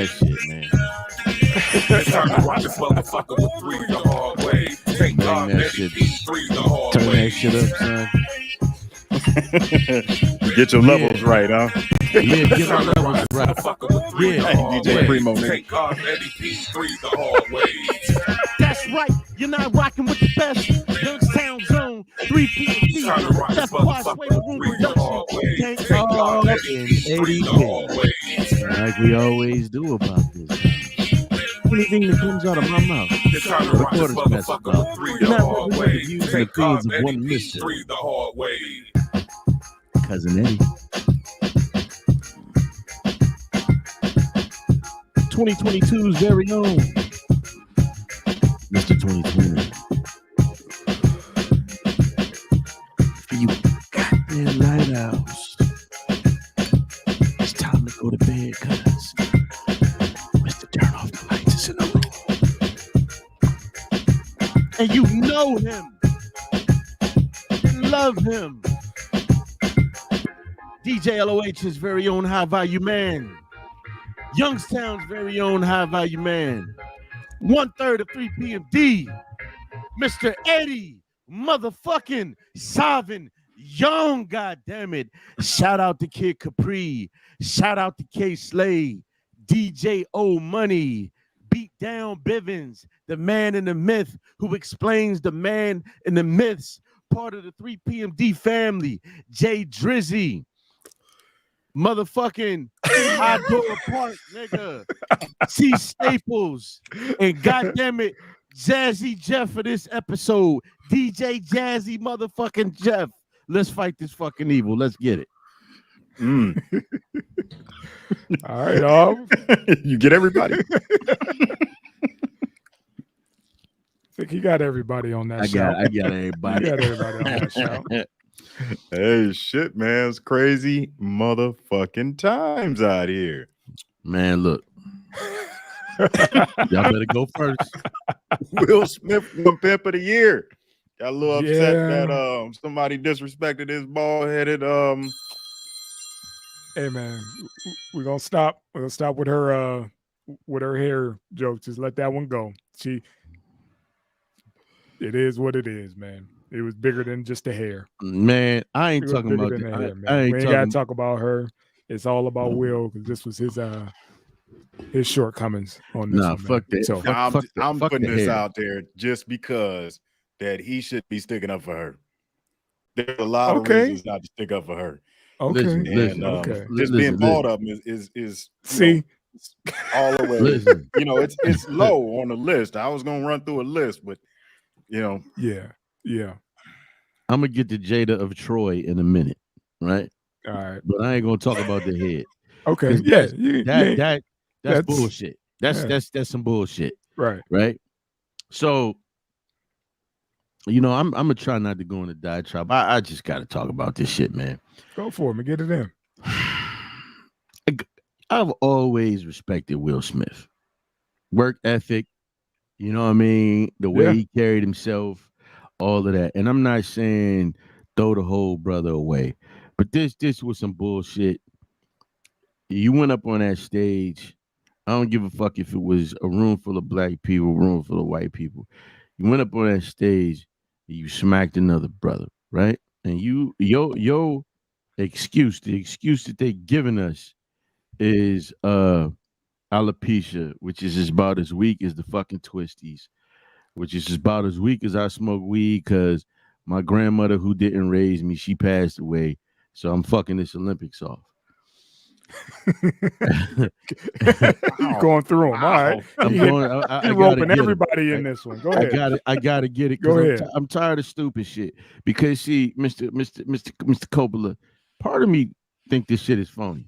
that shit, man. It's time to rock this motherfucker with 3 the hard way. Take God, that shit. 3 the hard Turn way. that shit up, son. Get your levels right, huh? Yeah, get our levels right. Yeah, DJ Primo, nigga. Take God, 3 the hard way. That's right. You're not rocking with the best. Youngstown Zone, 3 p.m. That's Boss Way Room Production. Take God, 80K. Like we always do about this. Anything that comes out of my mouth, it's time to rock this motherfucker with 3 the hard way. Take God, of one mister. 3 the hard way. Cousin Eddie. 2022's very own Mr. 2020. For you goddamn night owls, it's time to go to bed, cuz Mr. Turn Off the Lights is in the room. And you know him. You love him. DJ LOH's very own high value man. Youngstown's very own high value man. 1/3 of 3 p.m. D. Mr. Eddie motherfucking Savin Young, goddammit. Shout out to Kid Capri. Shout out to K Slay. DJ O Money. Beat Down Bivens, the man in the myth who explains the man in the myths. Part of the 3 p.m. D family. Jay Drizzy. Motherfucking Outdoor Park, nigga. C Staples. And goddammit, Jazzy Jeff for this episode. DJ Jazzy motherfucking Jeff. Let's fight this fucking evil. Let's get it. All right, you get everybody. I think he got everybody on that show. I got everybody. He got everybody on that show. Hey, shit, man. It's crazy motherfucking times out here. Man, look. Y'all better go first. Will Smith won Pimp of the Year. Got a little upset that somebody disrespected his bald-headed Hey man, we're gonna stop. We're gonna stop with her hair jokes. Just let that one go. It is what it is, man. It was bigger than just the hair. Man, I ain't talking about the hair, man. We ain't gotta talk about her. It's all about Will, because this was his shortcomings on this. Nah, fuck that. So I'm putting this out there just because that he should be sticking up for her. There's a lot of reasons not to stick up for her. Okay. Listen, just being bald up is see all the way. Listen. It's low on the list. I was gonna run through a list, but yeah. I'm gonna get to Jada of Troy in a minute, right? All right, but I ain't gonna talk about the head. Okay, that's bullshit. That's some bullshit. Right. So, I'm gonna try not to go in the diatribe. I just gotta talk about this shit, man. Go for it, man. Get it in. I've always respected Will Smith. Work ethic, you know what I mean? The way he carried himself, all of that. And I'm not saying throw the whole brother away, but this was some bullshit. You went up on that stage. I don't give a fuck if it was a room full of black people, a room full of white people. You went up on that stage and you smacked another brother, right? And your excuse, the excuse that they giving us is alopecia, which is about as weak as the fucking twisties, which is about as weak as I smoke weed because my grandmother who didn't raise me, she passed away. So I'm fucking this Olympics off. You're going through them. All right. You're roping everybody in this one. Go ahead. I gotta get it. Go ahead. I'm tired of stupid shit. Because see, Mr. Coppola, part of me think this shit is phony.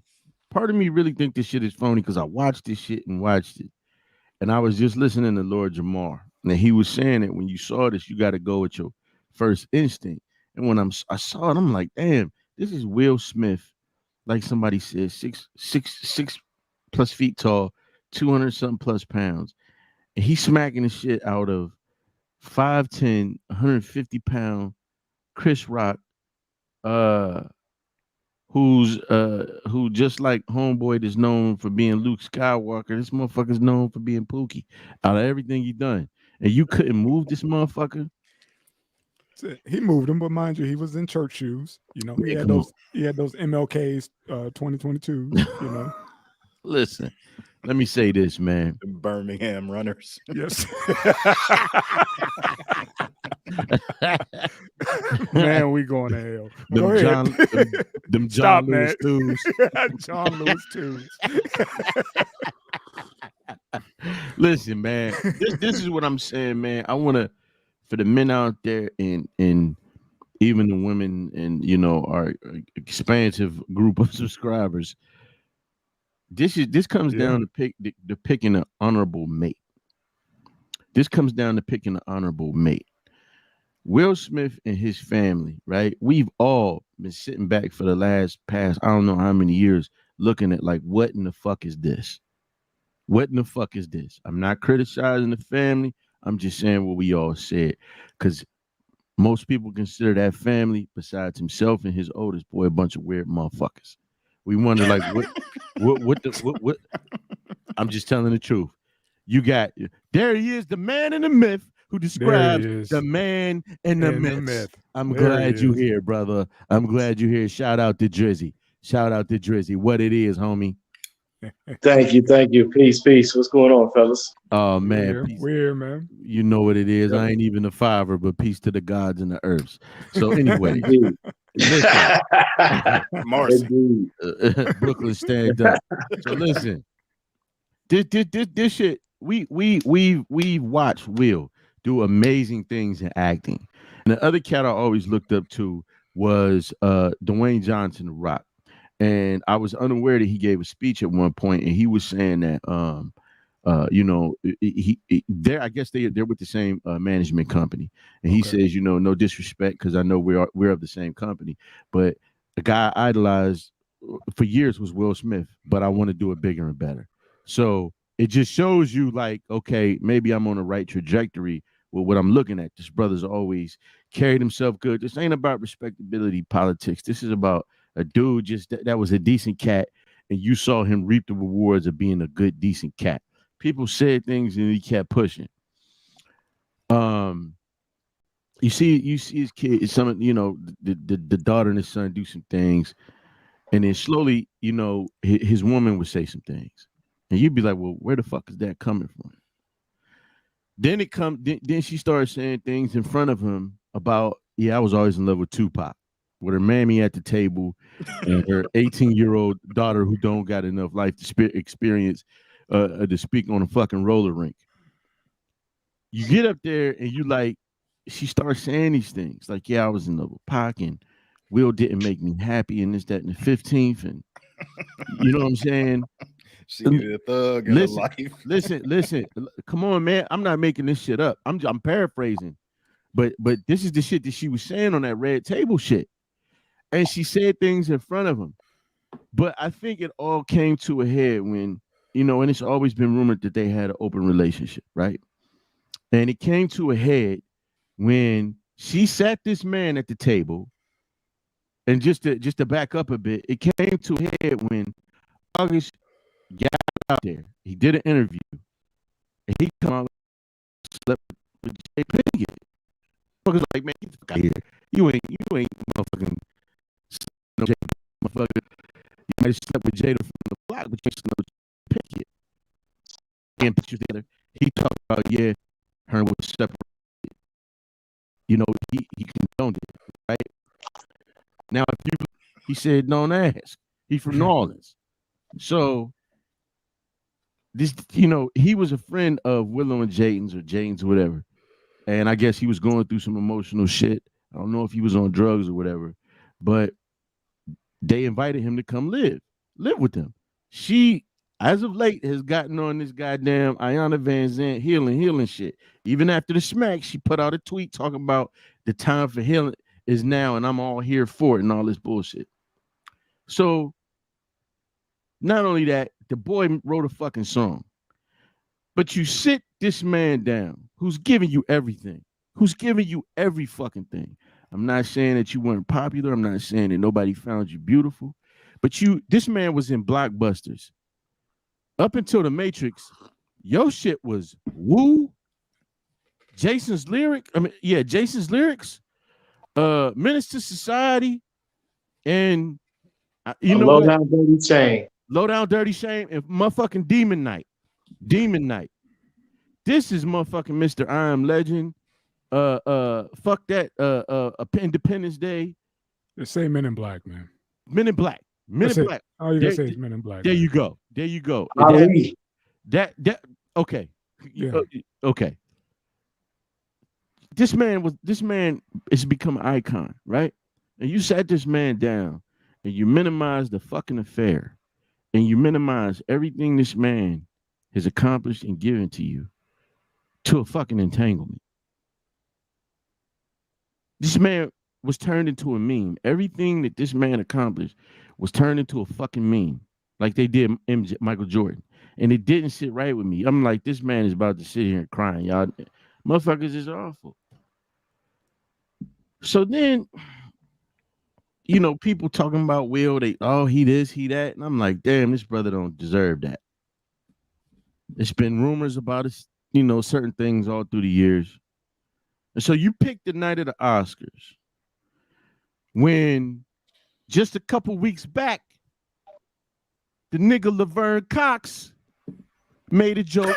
Part of me really think this shit is phony because I watched this shit and watched it. And I was just listening to Lord Jamar. And he was saying that when you saw this, you got to go with your first instinct. And when I saw it, I'm like, damn, this is Will Smith. Like somebody said, six plus feet tall, 200 something plus pounds. And he's smacking the shit out of 5'10", 150 pound Chris Rock, who just like Homeboy is known for being Luke Skywalker, this motherfucker's known for being Pookie. Out of everything he done, and you couldn't move this motherfucker. He moved him, but mind you, he was in church shoes. You know, he had those MLKs 2022. You know. Listen, let me say this, man. The Birmingham runners. Yes. Man, we going to hell. Go ahead. Them John Lewis twos. John Lewis twos. Listen, man. This is what I'm saying, man. I want to, for the men out there and even the women and, you know, our expansive group of subscribers, this comes down to picking an honorable mate. This comes down to picking an honorable mate. Will Smith and his family, right? We've all been sitting back for the past, I don't know how many years, looking at like, what in the fuck is this? What in the fuck is this? I'm not criticizing the family. I'm just saying what we all said. Because most people consider that family, besides himself and his oldest boy, a bunch of weird motherfuckers. We wonder, like, what? I'm just telling the truth. You got, there he is, the man in the myth who describes the man in the myth. I'm glad you're here, brother. I'm glad you're here. Shout out to Drizzy. Shout out to Drizzy. What it is, homie. Thank you. Peace. What's going on, fellas? Oh man, weird, man. You know what it is. Yep. I ain't even a fiver, but peace to the gods and the earths. So anyway, listen, Marcy, Brooklyn stand up. So listen, this shit. We watched Will do amazing things in acting. And the other cat I always looked up to was Dwayne Johnson, The Rock. And I was unaware that he gave a speech at one point, and he was saying that, you know, I guess they're with the same management company, and he says, you know, no disrespect, because I know we're of the same company, but the guy I idolized for years was Will Smith, but I want to do it bigger and better. So it just shows you, like, okay, maybe I'm on the right trajectory with what I'm looking at. This brother's always carried himself good. This ain't about respectability politics. This is about a dude just that was a decent cat, and you saw him reap the rewards of being a good, decent cat. People said things and he kept pushing. You see his kid, you know, the daughter and his son do some things, and then slowly, you know, his woman would say some things, and you'd be like, well, where the fuck is that coming from? Then then she started saying things in front of him about, I was always in love with Tupac, with her mammy at the table and her 18-year-old daughter who don't got enough life experience to speak on a fucking roller rink. You get up there and you like, she starts saying these things like, I was in love with Pac, and Will didn't make me happy, and this, that, and the 15th, and you know what I'm saying? She needed a thug in her life. listen. Come on, man. I'm not making this shit up. I'm paraphrasing, but this is the shit that she was saying on that red table shit. And she said things in front of him. But I think it all came to a head when, you know, and it's always been rumored that they had an open relationship, right? And it came to a head when she sat this man at the table. And just to back up a bit, it came to a head when August got out there. He did an interview. And he come out and slept with Jay Pinkett. Fuckers like, man, get the fuck out of here. You ain't motherfucking no Jada, motherfucker. You might have slept with Jada from the block, but you ain't slept with Pinkett. And pictures together. He talked about, her was separated. You know, he condoned it, right? Now, he said, don't ask. He's from New Orleans. So, this, you know, he was a friend of Willow and Jaden's or Jaden's or whatever. And I guess he was going through some emotional shit. I don't know if he was on drugs or whatever, but they invited him to come live with them. She, as of late, has gotten on this goddamn Ayanna Van Zandt healing shit. Even after the smack, she put out a tweet talking about the time for healing is now, and I'm all here for it and all this bullshit. So, not only that, the boy wrote a fucking song. But you sit this man down who's giving you everything, who's giving you every fucking thing. I'm not saying that you weren't popular. I'm not saying that nobody found you beautiful. But this man was in blockbusters. Up until The Matrix, your shit was Woo, Jason's lyrics, Menace to Society, and you know Low what? Down Dirty Chain. Low Down Dirty Shame and motherfucking Demon Night. This is motherfucking Mr. I Am Legend. Fuck that. Independence Day. They say Men in Black, man. Men in Black. All you gotta say is Men in Black. There man. you go. Ali. That okay. Yeah. Okay. This man has become an icon, right? And you sat this man down and you minimized the fucking affair and you minimize everything this man has accomplished and given to you to a fucking entanglement. This man was turned into a meme. Everything that this man accomplished was turned into a fucking meme, like they did Michael Jordan. And it didn't sit right with me. I'm like, this man is about to sit here and crying, y'all. Motherfuckers is awful. So then, you know, people talking about Will, he this, he that. And I'm like, damn, this brother don't deserve that. There's been rumors about us, you know, certain things all through the years. And so you picked the night of the Oscars when just a couple weeks back, the nigga Laverne Cox made a joke.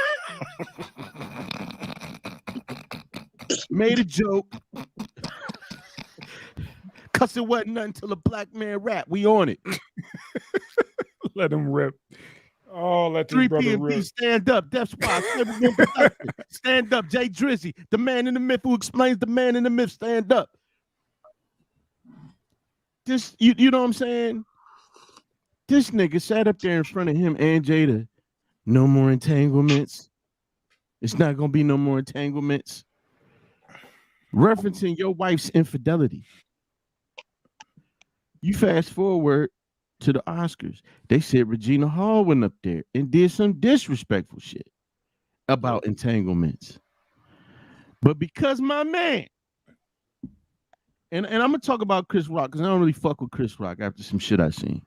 Cause it wasn't nothing till a black man rap. We on it. Let him rip. Oh, let this 3 brother p.m. rip. Stand up. Death Squad. Stand up. Jay Drizzy, the man in the myth who explains the man in the myth. Stand up. This, you know what I'm saying? This nigga sat up there in front of him and Jada. No more entanglements. It's not gonna be no more entanglements. Referencing your wife's infidelity. You fast forward to the Oscars. They said Regina Hall went up there and did some disrespectful shit about entanglements. But because my man, and I'm gonna talk about Chris Rock because I don't really fuck with Chris Rock after some shit I seen.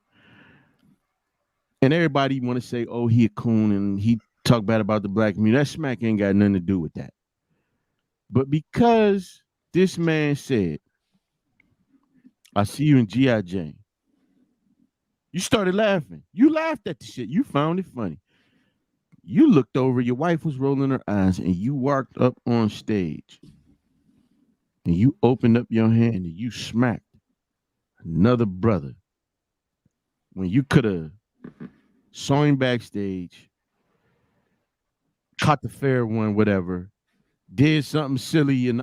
And everybody want to say, oh, he a coon and he talk bad about the black community. That smack ain't got nothing to do with that. But because this man said, I see you in G.I. Jane, you started laughing. You laughed at the shit. You found it funny. You looked over, your wife was rolling her eyes, and you walked up on stage. And you opened up your hand and you smacked another brother when you could have saw him backstage, caught the fair one, whatever, did something silly and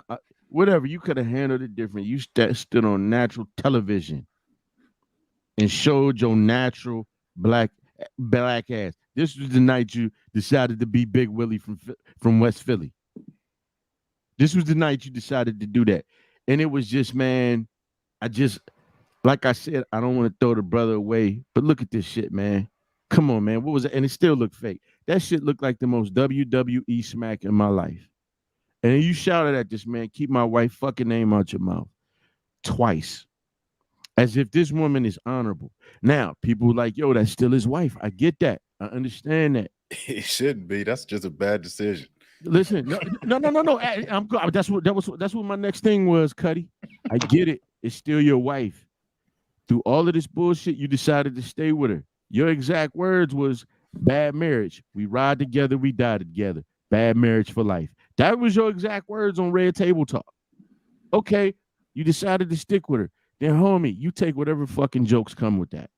whatever. You could have handled it different. You stood on natural television and showed your natural black ass. This was the night you decided to be Big Willie from West Philly. This was the night you decided to do that. And it was just, man, like I said, I don't want to throw the brother away, but look at this shit, man. Come on, man. What was it? And it still looked fake. That shit looked like the most WWE smack in my life. And then you shouted at this man, keep my wife fucking name out your mouth. Twice. As if this woman is honorable. Now, people like, yo, that's still his wife. I get that. I understand that. It shouldn't be. That's just a bad decision. Listen, no. That's what my next thing was, Cuddy. I get it. It's still your wife. Through all of this bullshit, you decided to stay with her. Your exact words was bad marriage. We ride together, we die together. Bad marriage for life. That was your exact words on Red Table Talk. Okay, you decided to stick with her. Then, homie, you take whatever fucking jokes come with that.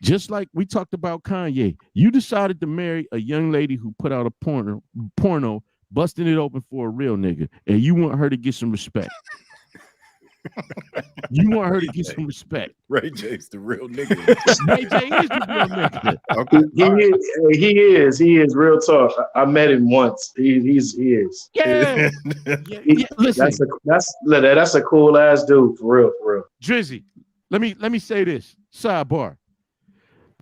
Just like we talked about Kanye, you decided to marry a young lady who put out a porno, busting it open for a real nigga, and you want her to get some respect. You want her to get some respect. Ray J's the real nigga. Ray J is the real nigga. Okay. He is real talk. I met him once. He is. Yeah. Listen, that's a cool ass dude for real. Drizzy, let me say this. Sidebar.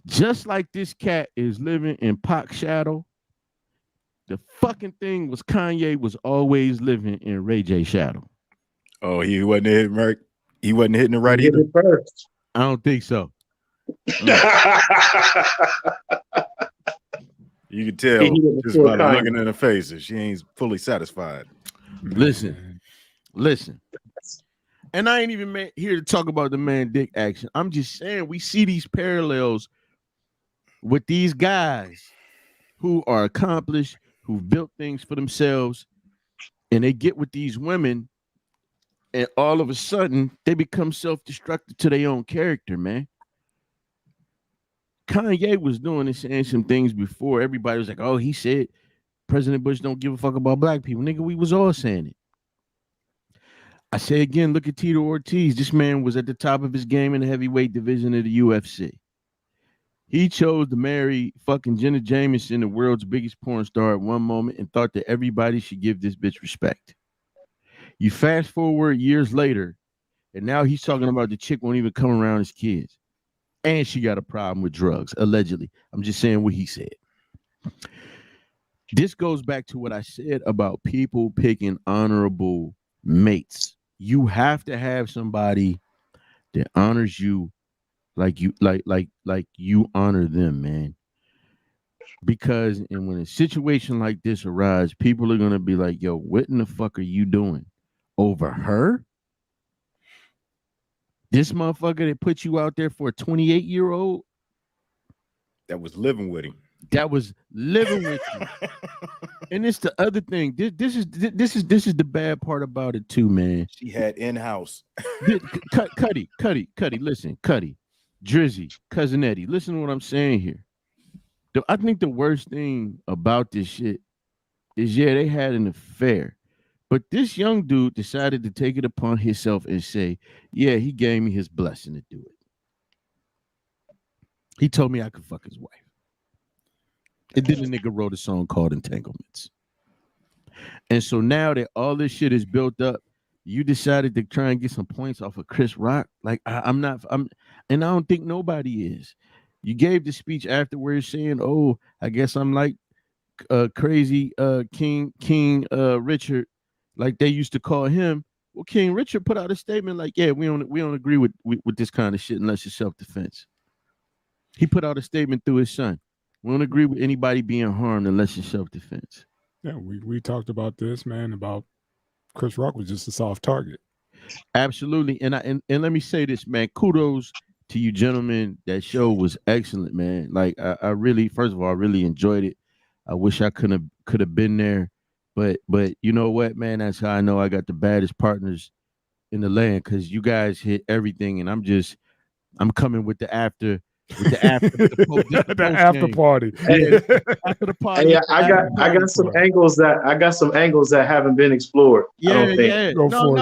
Just like this cat is living in Pac shadow, the fucking thing was Kanye was always living in Ray J shadow. Oh, he wasn't hitting right. He wasn't hitting it right either. First. I don't think so. You can tell just by looking at her face that she ain't fully satisfied. Listen. And I ain't even here to talk about the man dick action. I'm just saying we see these parallels with these guys who are accomplished, who've built things for themselves, and they get with these women, and all of a sudden they become self-destructive to their own character, man. Kanye was doing and saying some things before. Everybody was like, oh, he said President Bush don't give a fuck about black people. Nigga, we was all saying it. I say again, look at Tito Ortiz. This man was at the top of his game in the heavyweight division of the UFC. He chose to marry fucking Jenna Jameson, the world's biggest porn star, at one moment, and thought that everybody should give this bitch respect. You fast forward years later, and now he's talking about the chick won't even come around his kids. And she got a problem with drugs, allegedly. I'm just saying what he said. This goes back to what I said about people picking honorable mates. You have to have somebody that honors you like you honor them, man. Because when a situation like this arises, people are gonna be like, yo, what in the fuck are you doing? Over her? This motherfucker that put you out there for a 28-year-old that was living with him. That was living with you. And it's the other thing. This is the bad part about it too, man. She had in-house. Cuddy, listen, Cuddy, Drizzy, Cousin Eddie, listen to what I'm saying here. I think the worst thing about this shit is, yeah, they had an affair. But this young dude decided to take it upon himself and say, yeah, he gave me his blessing to do it. He told me I could fuck his wife. And then the nigga wrote a song called Entanglements. And so now that all this shit is built up, you decided to try and get some points off of Chris Rock. Like, and I don't think nobody is. You gave the speech afterwards saying, oh, I guess I'm like crazy King Richard, like they used to call him. Well, King Richard put out a statement like, yeah, we don't agree with this kind of shit unless it's self-defense. He put out a statement through his son. We don't agree with anybody being harmed unless it's self-defense. Yeah, we talked about this, man, about Chris Rock was just a soft target. Absolutely. And let me say this, man. Kudos to you gentlemen. That show was excellent, man. Like I really, first of all, I really enjoyed it. I wish I could have been there. But you know what, man? That's how I know I got the baddest partners in the land, because you guys hit everything, and I'm coming with the after after party. Hey, after the party. Hey, I got some angles that haven't been explored. Yeah, I don't think. yeah. No,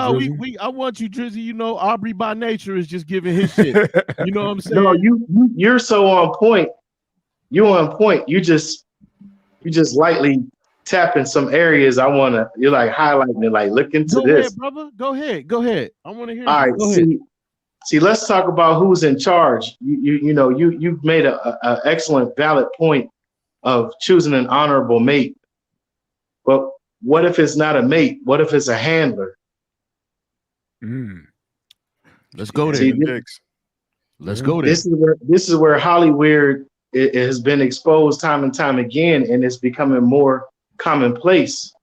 I want you, Drizzy. You know, Aubrey by nature is just giving his shit. You know what I'm saying? No, you're so on point. You're on point. You just lightly tapping some areas. You're like highlighting it, like look into this. Ahead, brother. Go ahead. I want to hear. All right, see, let's talk about who's in charge. You've made a excellent, valid point of choosing an honorable mate. But what if it's not a mate? What if it's a handler? Let's go there. Let's go there. This is where Hollywood it has been exposed time and time again, and it's becoming more commonplace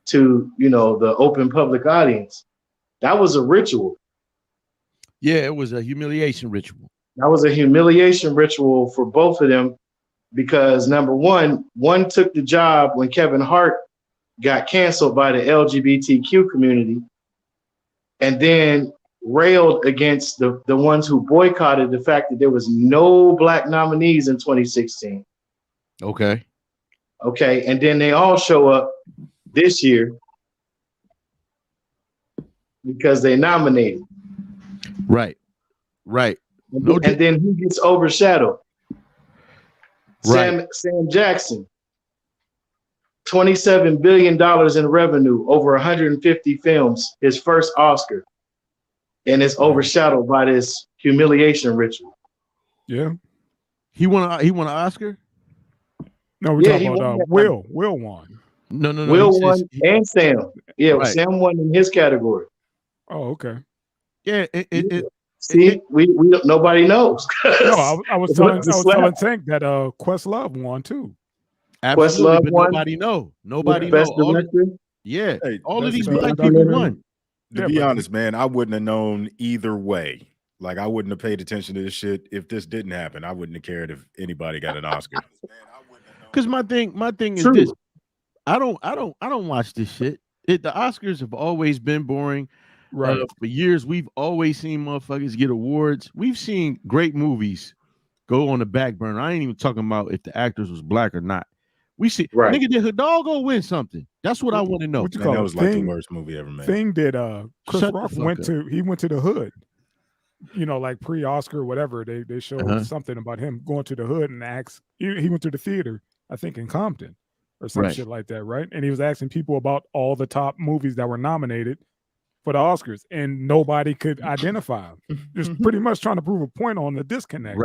to the open public audience. That was a ritual. Yeah, it was a humiliation ritual. That was a humiliation ritual for both of them, because number one took the job when Kevin Hart got canceled by the LGBTQ community, and then railed against the ones who boycotted the fact that there was no black nominees in 2016. Okay. And then they all show up this year because they nominated. Right. And then who gets overshadowed? Right. Sam Jackson. $27 billion in revenue, over 150 films, his first Oscar. And it's overshadowed by this humiliation ritual. Yeah. He won an Oscar? No, we're talking about Will. Will won. No. Will won and Sam. Yeah, right. Sam won in his category. Oh, okay. Yeah, See, we don't, nobody knows. No, I was telling Tank that Questlove won too. Absolutely, Questlove but won. nobody know. Nobody Best know. director. All of these best black people won. To be honest, man, I wouldn't have known either way. Like, I wouldn't have paid attention to this shit if this didn't happen. I wouldn't have cared if anybody got an Oscar. Because my thing is True. this: I don't watch this shit. The Oscars have always been boring. Right. For years, we've always seen motherfuckers get awards. We've seen great movies go on the back burner. I ain't even talking about if the actors was black or not. We see, nigga, did Hidalgo win something? That's what I want to know. What you Man, call that it? was like the worst movie ever made. Thing did Chris Shut Rock the fuck went up. to the hood. You know, like pre-Oscar, whatever. They showed something about him going to the hood and asked. He went to the theater, I think in Compton or some shit like that, right? And he was asking people about all the top movies that were nominated for the Oscars, and nobody could identify them. Just pretty much trying to prove a point on the disconnect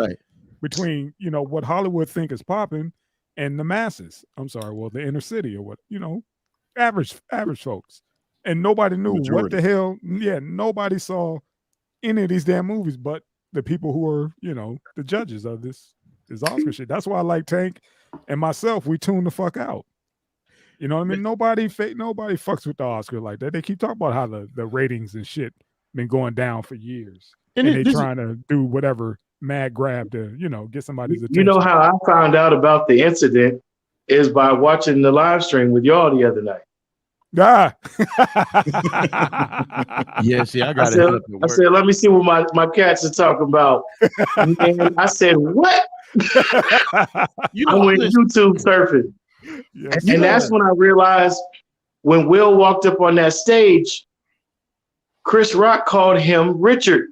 between, you know, what Hollywood think is popping and the masses. I'm sorry, well, the inner city or what, you know, average folks. And nobody knew what the hell. Yeah, nobody saw any of these damn movies but the people who are, you know, the judges of this Oscar shit. That's why I like Tank and myself, we tune the fuck out. You know what I mean? Nobody fucks with the Oscar like that. They keep talking about how the ratings and shit been going down for years. And they trying to do whatever mad grab to, you know, get somebody's attention. You know how I found out about the incident is by watching the live stream with y'all the other night. Yeah, see, I said, let me see what my cats are talking about. And I said, what? You I know, went YouTube surfing. Yes, and that's when I realized when Will walked up on that stage, Chris Rock called him Richard.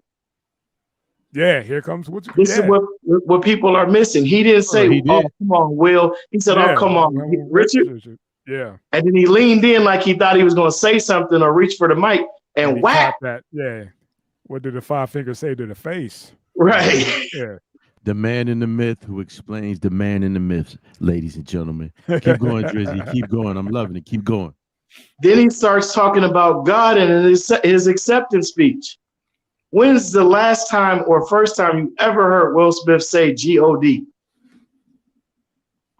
Yeah, here comes this is what people are missing. He didn't say, "Oh, come on, Will." He said, "Oh, come on, Richard." Yeah. And then he leaned in like he thought he was going to say something or reach for the mic, and whack. That. Yeah. What did the five fingers say to the face? Right. Yeah. The man in the myth who explains the man in the myth, ladies and gentlemen. Keep going, Drizzy. Keep going. I'm loving it. Keep going. Then he starts talking about God in his acceptance speech. When's the last time or first time you ever heard Will Smith say G-O-D?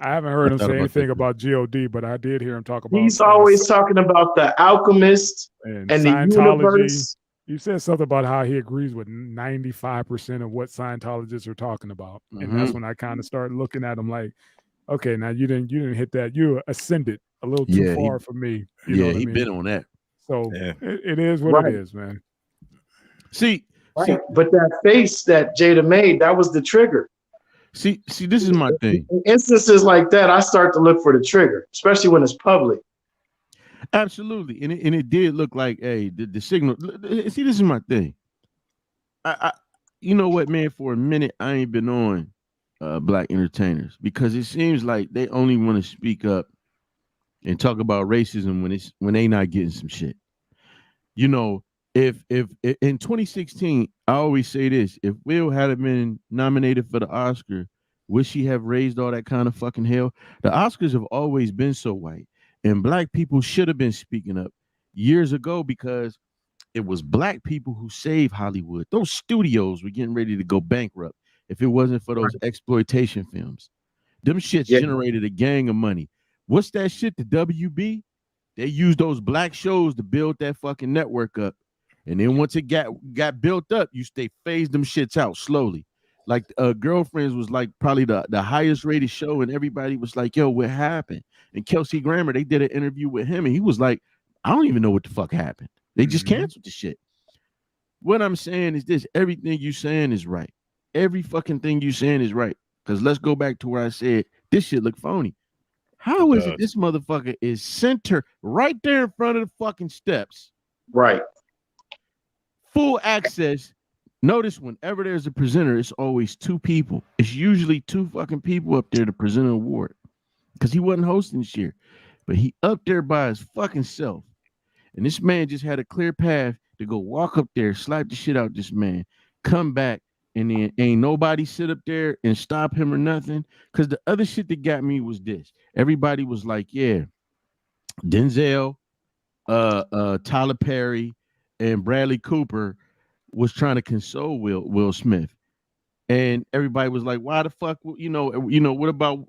I haven't heard him say anything about G-O-D, but I did hear him talk about. He's always talking about the alchemist and the universe. You said something about how he agrees with 95% of what Scientologists are talking about. And that's when I kind of started looking at him like, okay, now you didn't hit that. You ascended a little too far for me. You know what I mean? Been on that. So it is what it is, man. See, but that face that Jada made, that was the trigger. See, this is my thing. In instances like that, I start to look for the trigger, especially when it's public. Absolutely, and it did look like, hey, the signal. See, this is my thing. I you know what, man? For a minute, I ain't been on black entertainers because it seems like they only want to speak up and talk about racism when they not getting some shit. You know, if in 2016, I always say this: if Will had been nominated for the Oscar, would she have raised all that kind of fucking hell? The Oscars have always been so white. And black people should have been speaking up years ago because it was black people who saved Hollywood. Those studios were getting ready to go bankrupt if it wasn't for those exploitation films. Them shits generated a gang of money. What's that shit? The WB? They used those black shows to build that fucking network up. And then once it got built up, you phased them shits out slowly. Like Girlfriends was like probably the highest rated show, and everybody was like, yo, what happened? And Kelsey Grammer, they did an interview with him, and he was like, I don't even know what the fuck happened. They just canceled the shit. What I'm saying is this: everything you saying is right. Every fucking thing you saying is right. Because let's go back to where I said this shit look phony. How is it this motherfucker is center right there in front of the fucking steps? Right. Full access. Notice whenever there's a presenter, it's always two people. It's usually two fucking people up there to present an award. Because he wasn't hosting this year. But he up there by his fucking self. And this man just had a clear path to go walk up there, slap the shit out this man, come back, and then ain't nobody sit up there and stop him or nothing. Because the other shit that got me was this. Everybody was like, yeah, Denzel, Tyler Perry, and Bradley Cooper was trying to console Will Smith, and everybody was like, "Why the fuck? What about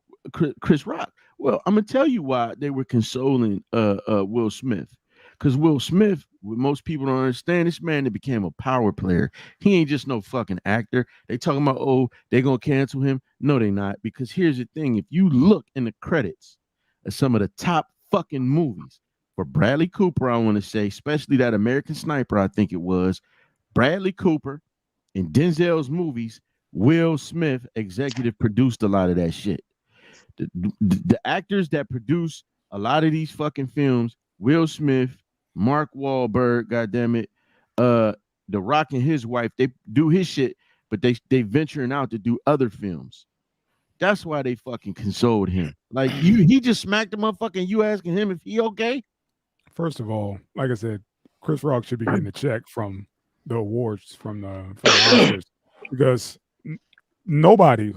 Chris Rock?" Well, I'm gonna tell you why they were consoling Will Smith, because Will Smith, what most people don't understand, this man that became a power player. He ain't just no fucking actor. They talking about, oh, they gonna cancel him. No, they not. Because here's the thing: if you look in the credits of some of the top fucking movies for Bradley Cooper, I want to say, especially that American Sniper, I think it was Bradley Cooper in Denzel's movies. Will Smith executive produced a lot of that shit. The actors that produce a lot of these fucking films, Will Smith, Mark Wahlberg, goddammit, The Rock and his wife, they do his shit, but they venturing out to do other films. That's why they fucking consoled him. Like he just smacked the motherfucker and you asking him if he okay? First of all, like I said, Chris Rock should be getting a check from the awards from the Oscars because nobody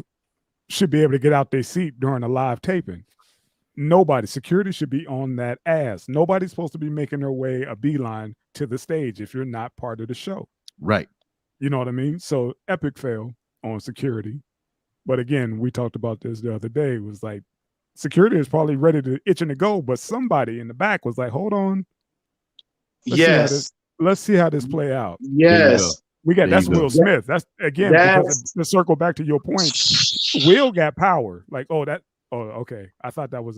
should be able to get out their seat during a live taping. Nobody. Security should be on that ass. Nobody's supposed to be making their way a beeline to the stage if you're not part of the show. Right. You know what I mean? So epic fail on security. But again, we talked about this the other day. It was like security is probably ready to itching to go, but somebody in the back was like, hold on. Let's see how this play out. Yes. We got that's Will Smith. That's again because to circle back to your point. Will got power. Like, okay. I thought that was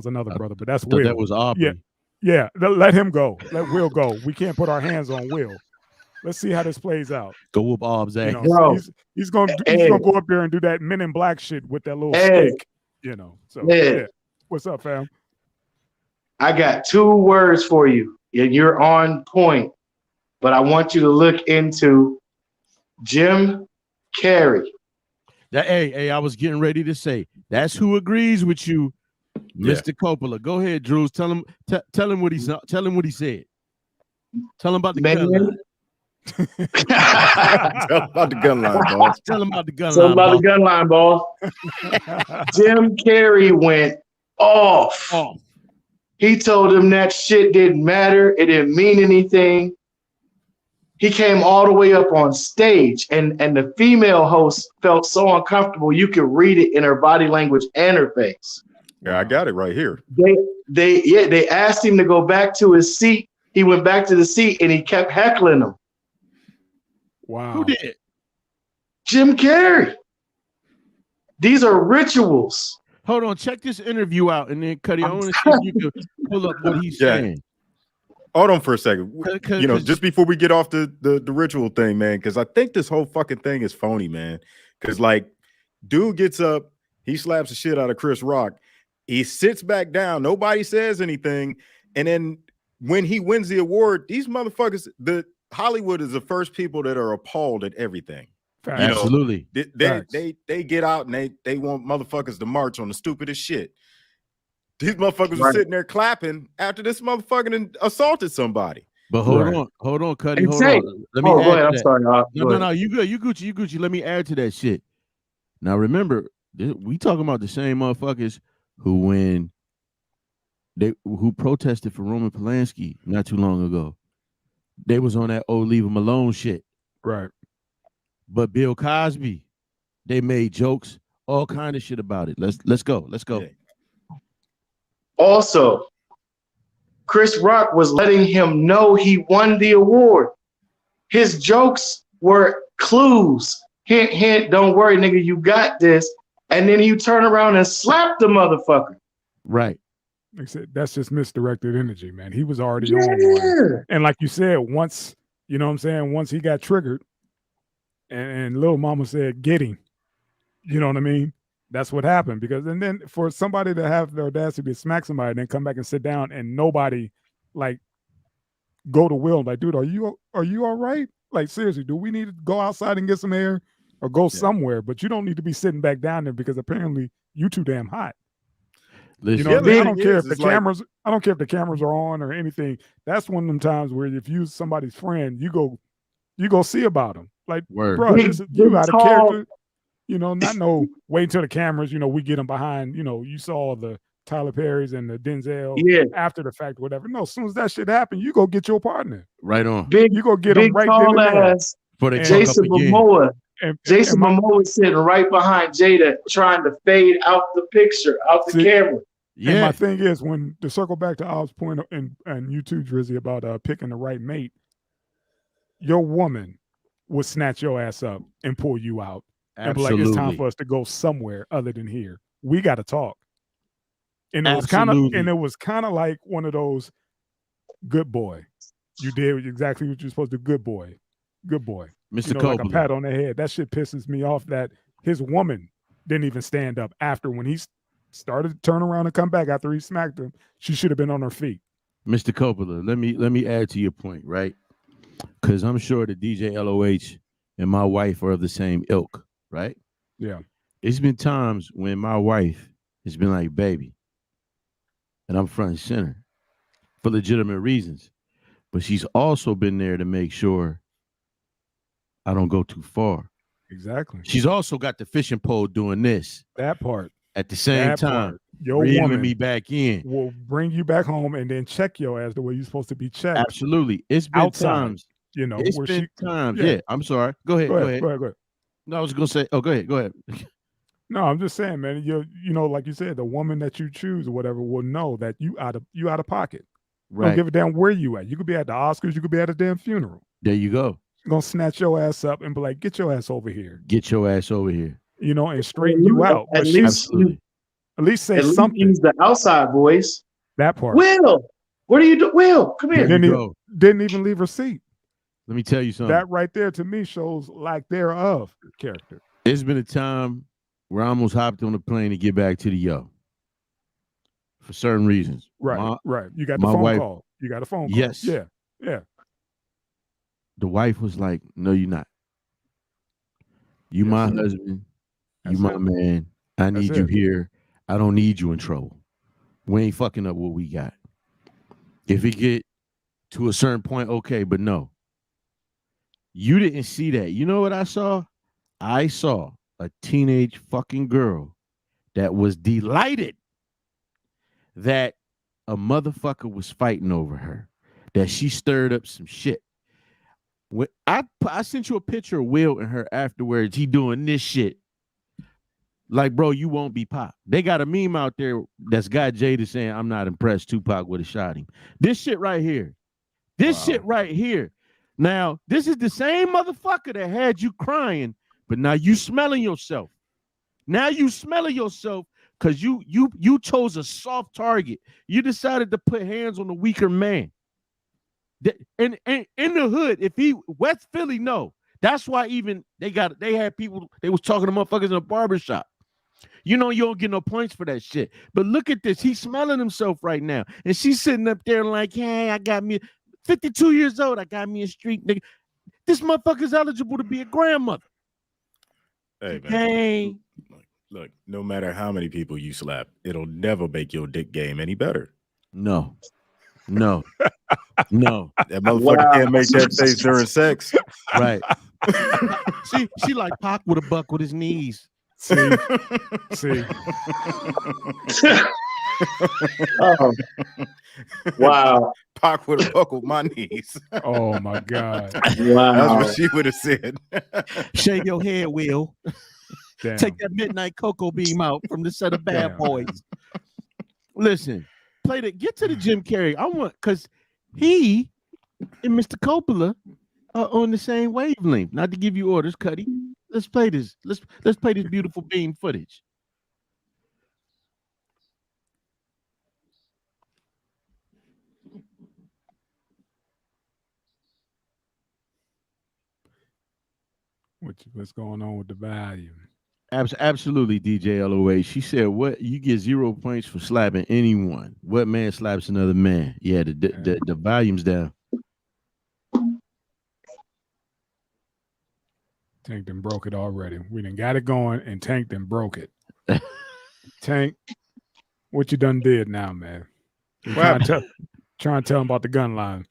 another brother, but that's Will. That was Aubrey. Yeah. Let him go. Let Will go. We can't put our hands on Will. Let's see how this plays out. Go whoop Aub's ass. He's gonna go up there and do that Men in Black shit with that little stick. So yeah. What's up, fam? I got 2 words for you. You're on point, but I want you to look into Jim Carrey. Hey, I was getting ready to say that's who agrees with you, Mr. Coppola. Go ahead, Drews. Tell him what he said. Tell him about the gun line. Tell him about the gun line, boss. Tell him about the gun line. Tell him about the gun line, boss. Jim Carrey went off. He told him that shit didn't matter. It didn't mean anything. He came all the way up on stage, and the female host felt so uncomfortable. You could read it in her body language and her face. Yeah, I got it right here. They asked him to go back to his seat. He went back to the seat, and he kept heckling them. Wow. Who did? Jim Carrey. These are rituals. Hold on, check this interview out, and then Cuddy, I want to see if you can pull up what he's saying. Hold on for a second. Just before we get off the ritual thing, man, because I think this whole fucking thing is phony, man. Because like, dude gets up, he slaps the shit out of Chris Rock. He sits back down. Nobody says anything. And then when he wins the award, these motherfuckers, Hollywood is the first people that are appalled at everything. Absolutely. They get out and they want motherfuckers to march on the stupidest shit. These motherfuckers were sitting there clapping after this motherfucking assaulted somebody. But hold on, Cuddy. Hold on. Let me add go ahead. I'm that. sorry. No. You good. You Gucci. Let me add to that shit. Now remember, we talking about the same motherfuckers who protested for Roman Polanski not too long ago. They was on that leave him alone shit. Right. But Bill Cosby, they made jokes, all kind of shit about it. Let's go. Yeah. Also, Chris Rock was letting him know he won the award. His jokes were clues. Hint, hint, don't worry, nigga, you got this. And then you turn around and slap the motherfucker. Right. Like I said, that's just misdirected energy, man. He was already on one. And like you said, once he got triggered and Lil Mama said, get him. You know what I mean? That's what happened. And then for somebody to have the audacity to smack somebody and then come back and sit down and nobody like go to Will, like, dude, are you all right? Like, seriously, do we need to go outside and get some air or go somewhere? But you don't need to be sitting back down there because apparently you too damn hot. Listen, I don't care if the cameras are on or anything. That's one of them times where if you're somebody's friend, you go see about them. Like, bro, you out of character. Not wait until the cameras, we get them behind, you saw the Tyler Perry's and the Denzel Yeah. after the fact, whatever. No, as soon as that shit happened, you go get your partner. Right on. You go get them right tall then and there. ass For they Jason fuck up again. Momoa. And Jason Momoa is sitting right behind Jada, trying to fade out the picture, out the camera. Yeah. And my thing is, when to circle back to Al's point and you too, Drizzy, about picking the right mate, your woman would snatch your ass up and pull you out. Absolutely. And be like, it's time for us to go somewhere other than here. We got to talk. And it was kind of like one of those good boy. You did exactly what you're supposed to do. Good boy. Mr. Coppola. Like a pat on the head. That shit pisses me off that his woman didn't even stand up after when he started to turn around and come back after he smacked him. She should have been on her feet. Mr. Coppola, let me add to your point, right? Because I'm sure the DJ LOH and my wife are of the same ilk, right? Yeah. It's been times when my wife has been like, baby, and I'm front and center for legitimate reasons. But she's also been there to make sure I don't go too far. Exactly. She's also got the fishing pole doing this. That part. At the same time, your reeling woman me back in. Will bring you back home and then check your ass the way you're supposed to be checked. Absolutely. It's been outside, times. You know, it's where been she times. Yeah, I'm sorry. Go ahead. Go ahead. No, I was gonna say, go ahead. No, I'm just saying, man, you know, like you said, the woman that you choose or whatever will know that you out of pocket. Right. Don't give a damn where you at. You could be at the Oscars, you could be at a damn funeral. There you go. She's gonna snatch your ass up and be like, get your ass over here. Get your ass over here. You know, and straighten you out. At least say something. Use the outside voice. That part. Will, what are you doing? Will, come here. Didn't even leave her seat. Let me tell you something. That right there to me shows lack thereof character. There's been a time where I almost hopped on a plane to get back to the yo. For certain reasons. Right. You got the phone call. You got a phone call. Yes. Yeah. The wife was like, no, you're not. You my husband. You my man. I need you here. I don't need you in trouble. We ain't fucking up what we got. If it get to a certain point, okay, but no. You didn't see that. You know what I saw? I saw a teenage fucking girl that was delighted that a motherfucker was fighting over her, that she stirred up some shit. When I sent you a picture of Will and her afterwards, he doing this shit. Like, bro, you won't be Pac. They got a meme out there that's got Jada saying, I'm not impressed Tupac would have shot him. This shit right here. Shit right here. Now, this is the same motherfucker that had you crying, but now you smelling yourself. Now you smelling yourself because you chose a soft target. You decided to put hands on the weaker man. And in the hood, if he West Philly, no. That's why even they had people, they was talking to motherfuckers in a barbershop. You know you don't get no points for that shit. But look at this. He's smelling himself right now. And she's sitting up there like, hey, I got me 52 years old. I got me a street nigga. This motherfucker's eligible to be a grandmother. Hey, man. Hey. Look, no matter how many people you slap, it'll never make your dick game any better. No. That motherfucker can't make that face during sex. Right. she like Pac with a buck with his knees. See. Oh. Wow. Pac would have buckled my knees. Oh my God. Wow. That's what she would have said. Shave your head, Will. Damn. Take that midnight cocoa beam out from the set of Bad Boys. Listen, get to the Jim Carrey. I want, because he and Mr. Coppola are on the same wavelength. Not to give you orders, Cuddy. Let's play this. Let's play this beautiful beam footage. What's going on with the volume? Absolutely, DJ LOA. She said, "What you get 0 points for slapping anyone? What man slaps another man? Yeah, the volume's down." Tank done broke it already. We done got it going, and Tank done broke it. Tank, what you done did now, man? Trying to tell him about the gun line.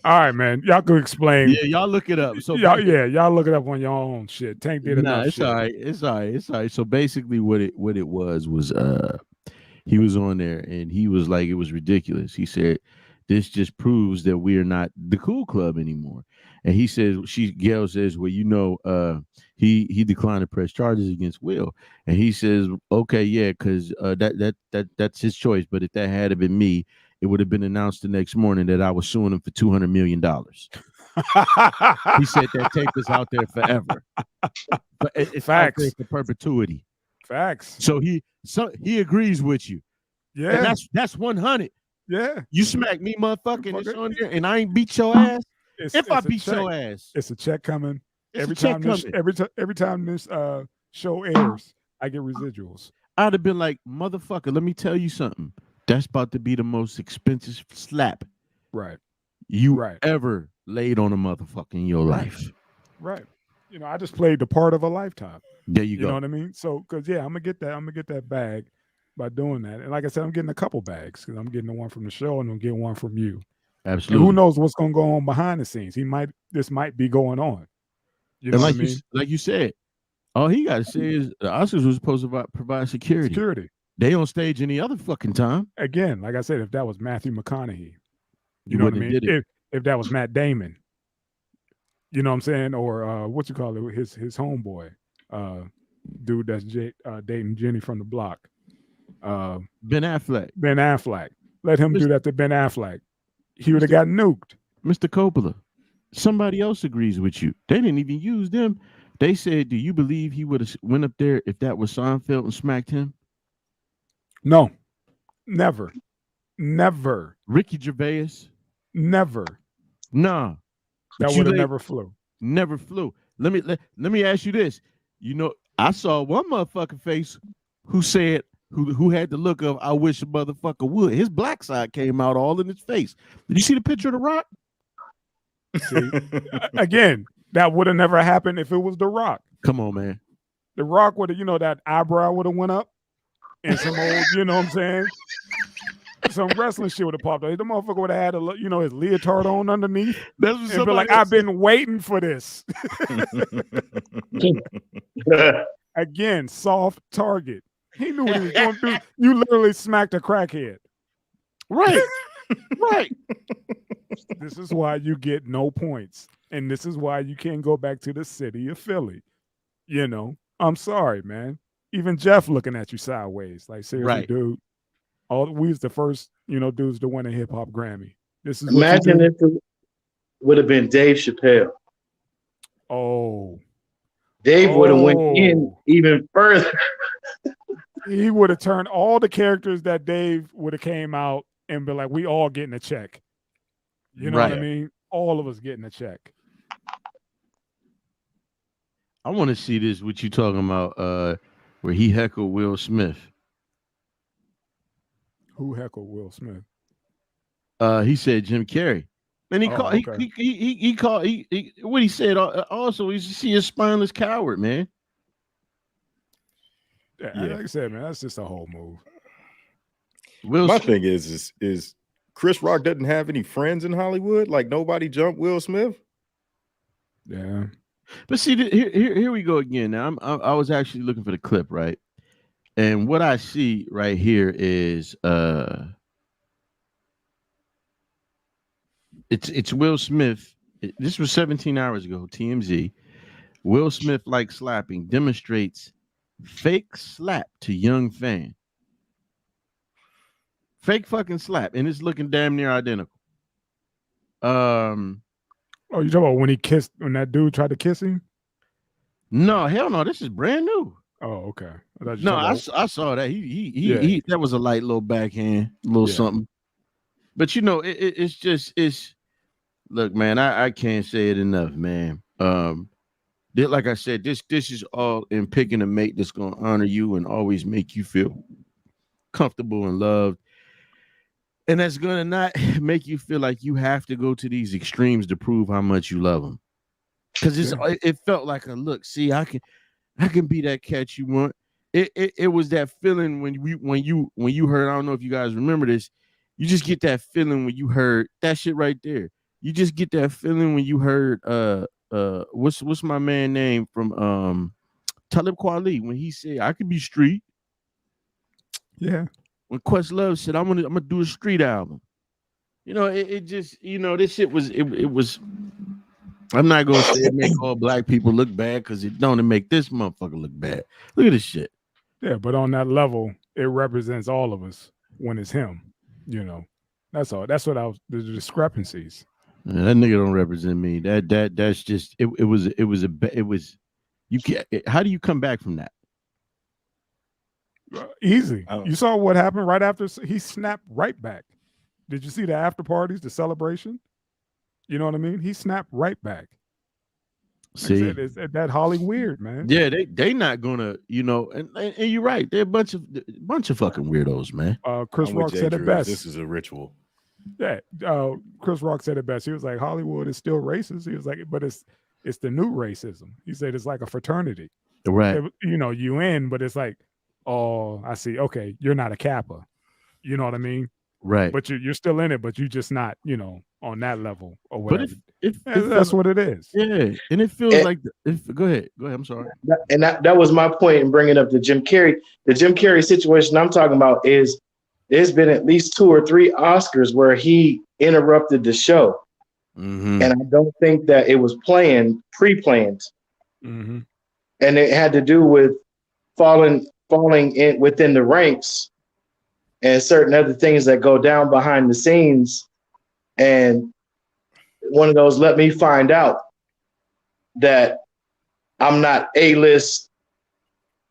All right, man. Y'all could explain. Yeah, y'all look it up. So y'all look it up on your own shit. Tank did enough it's shit. all right. It's all right. It's all right. So basically, what it was he was on there and he was like, it was ridiculous. He said, "This just proves that we are not the cool club anymore." And he says, Gail says, "Well, he declined to press charges against Will." And he says, "Okay, yeah, because that's his choice. But if that had been me, it would have been announced the next morning that I was suing him for $200 million." He said that tape is out there forever. But it's Facts. out there for perpetuity. Facts. So he agrees with you. Yeah. And that's 100. Yeah. You smack me, motherfucker, and it's on there, and I ain't beat your ass. If I beat your ass, it's a check coming. Every time this show airs, I get residuals. I'd have been like, motherfucker, let me tell you something. That's about to be the most expensive slap you ever laid on a motherfucker in your life. Right. You know, I just played the part of a lifetime. There you go. You know what I mean? So, because I'm gonna get that bag by doing that. And like I said, I'm getting a couple bags because I'm getting the one from the show and I'm getting one from you. Absolutely. And who knows what's gonna go on behind the scenes? This might be going on. You know what I mean? Like you said, all he got to say is the Oscars was supposed to provide security. They on stage any other fucking time. Again, like I said, if that was Matthew McConaughey, you know what I mean? If that was Matt Damon, you know what I'm saying? Or what you call it, his homeboy, dude that's dating Jenny from the block. Ben Affleck. Let him do that to Ben Affleck. He would have got nuked. Mr. Coppola. Somebody else agrees with you. They didn't even use them. They said, do you believe he would have went up there if that was Seinfeld and smacked him? No. Never. Ricky Gervais? Never. Nah. That would have never flew. Never flew. Let me ask you this. You know, I saw one motherfucking face who said, who had the look of, I wish a motherfucker would. His black side came out all in his face. Did you see the picture of The Rock? See, again, that would have never happened if it was The Rock. Come on, man. The Rock would have, that eyebrow would have went up and some old, you know what I'm saying? Some wrestling shit would have popped up. The motherfucker would have had his leotard on underneath. And be like, I've been waiting for this. Again, soft target. He knew what he was going to do. You literally smacked a crackhead. Right. Right. This is why you get no points. And this is why you can't go back to the city of Philly. I'm sorry, man. Even Jeff looking at you sideways. Like, seriously, dude. We was the first, dudes to win a hip hop Grammy. This is imagine if it would have been Dave Chappelle. Oh. Dave would have went in even further. He would have turned all the characters that Dave would have came out and be like, we all getting a check. You know what I mean? All of us getting a check. I want to see this, what you talking about, where he heckled Will Smith. Who heckled Will Smith? He said Jim Carrey. And he called, what he said also, he's a spineless coward, man. Yeah, like I said, man, that's just a whole move. My thing is Chris Rock doesn't have any friends in Hollywood. Like nobody jumped Will Smith. Yeah, but see, here we go again. Now I was actually looking for the clip, right? And what I see right here is it's Will Smith. This was 17 hours ago. TMZ. Will Smith like slapping demonstrates fake slap to young fan. Fake fucking slap, and it's looking damn near identical. Oh, you talking about when that dude tried to kiss him? No, hell no. This is brand new. Oh, okay. I saw that. He that was a light little backhand, little something. But it's look, man, I can't say it enough, man. Like I said, this is all in picking a mate that's gonna honor you and always make you feel comfortable and loved. And that's gonna not make you feel like you have to go to these extremes to prove how much you love them. Because it felt like a look. See, I can be that catch you want. It was that feeling when you heard. I don't know if you guys remember this. You just get that feeling when you heard that shit right there. You just get that feeling when you heard what's my man name from Talib Kweli when he said I could be street. Yeah. When Questlove said I'm gonna do a street album. You know, it just, you know, this shit was it was. I'm not gonna say it make all black people look bad because it don't make this motherfucker look bad. Look at this shit. Yeah, but on that level, it represents all of us when it's him. You know, that's all. That's what the discrepancies. Yeah, that nigga don't represent me. That's just it was you can't. How do you come back from that? Easy. You saw what happened right after he snapped right back. Did you see the after parties, the celebration? You know what I mean? He snapped right back. See, it's that Holly weird, man. Yeah, they not gonna, you know, and you're right. They're a bunch of fucking weirdos, man. Chris Rock said it best. This is a ritual. Yeah, Chris Rock said it best. He was like, Hollywood is still racist. He was like, but it's the new racism. He said it's like a fraternity, right? You know, you in, but it's like, oh, I see. Okay, you're not a Kappa. You know what I mean? Right. But you're still in it, but you're just not, you know, on that level or whatever. But if that's what it is. Yeah, and it feels like go ahead. I'm sorry. And that was my point in bringing up the Jim Carrey. The Jim Carrey situation I'm talking about is there's been at least 2 or 3 Oscars where he interrupted the show, and I don't think that it was pre-planned, and it had to do with falling in within the ranks and certain other things that go down behind the scenes. And one of those, let me find out that I'm not A-list,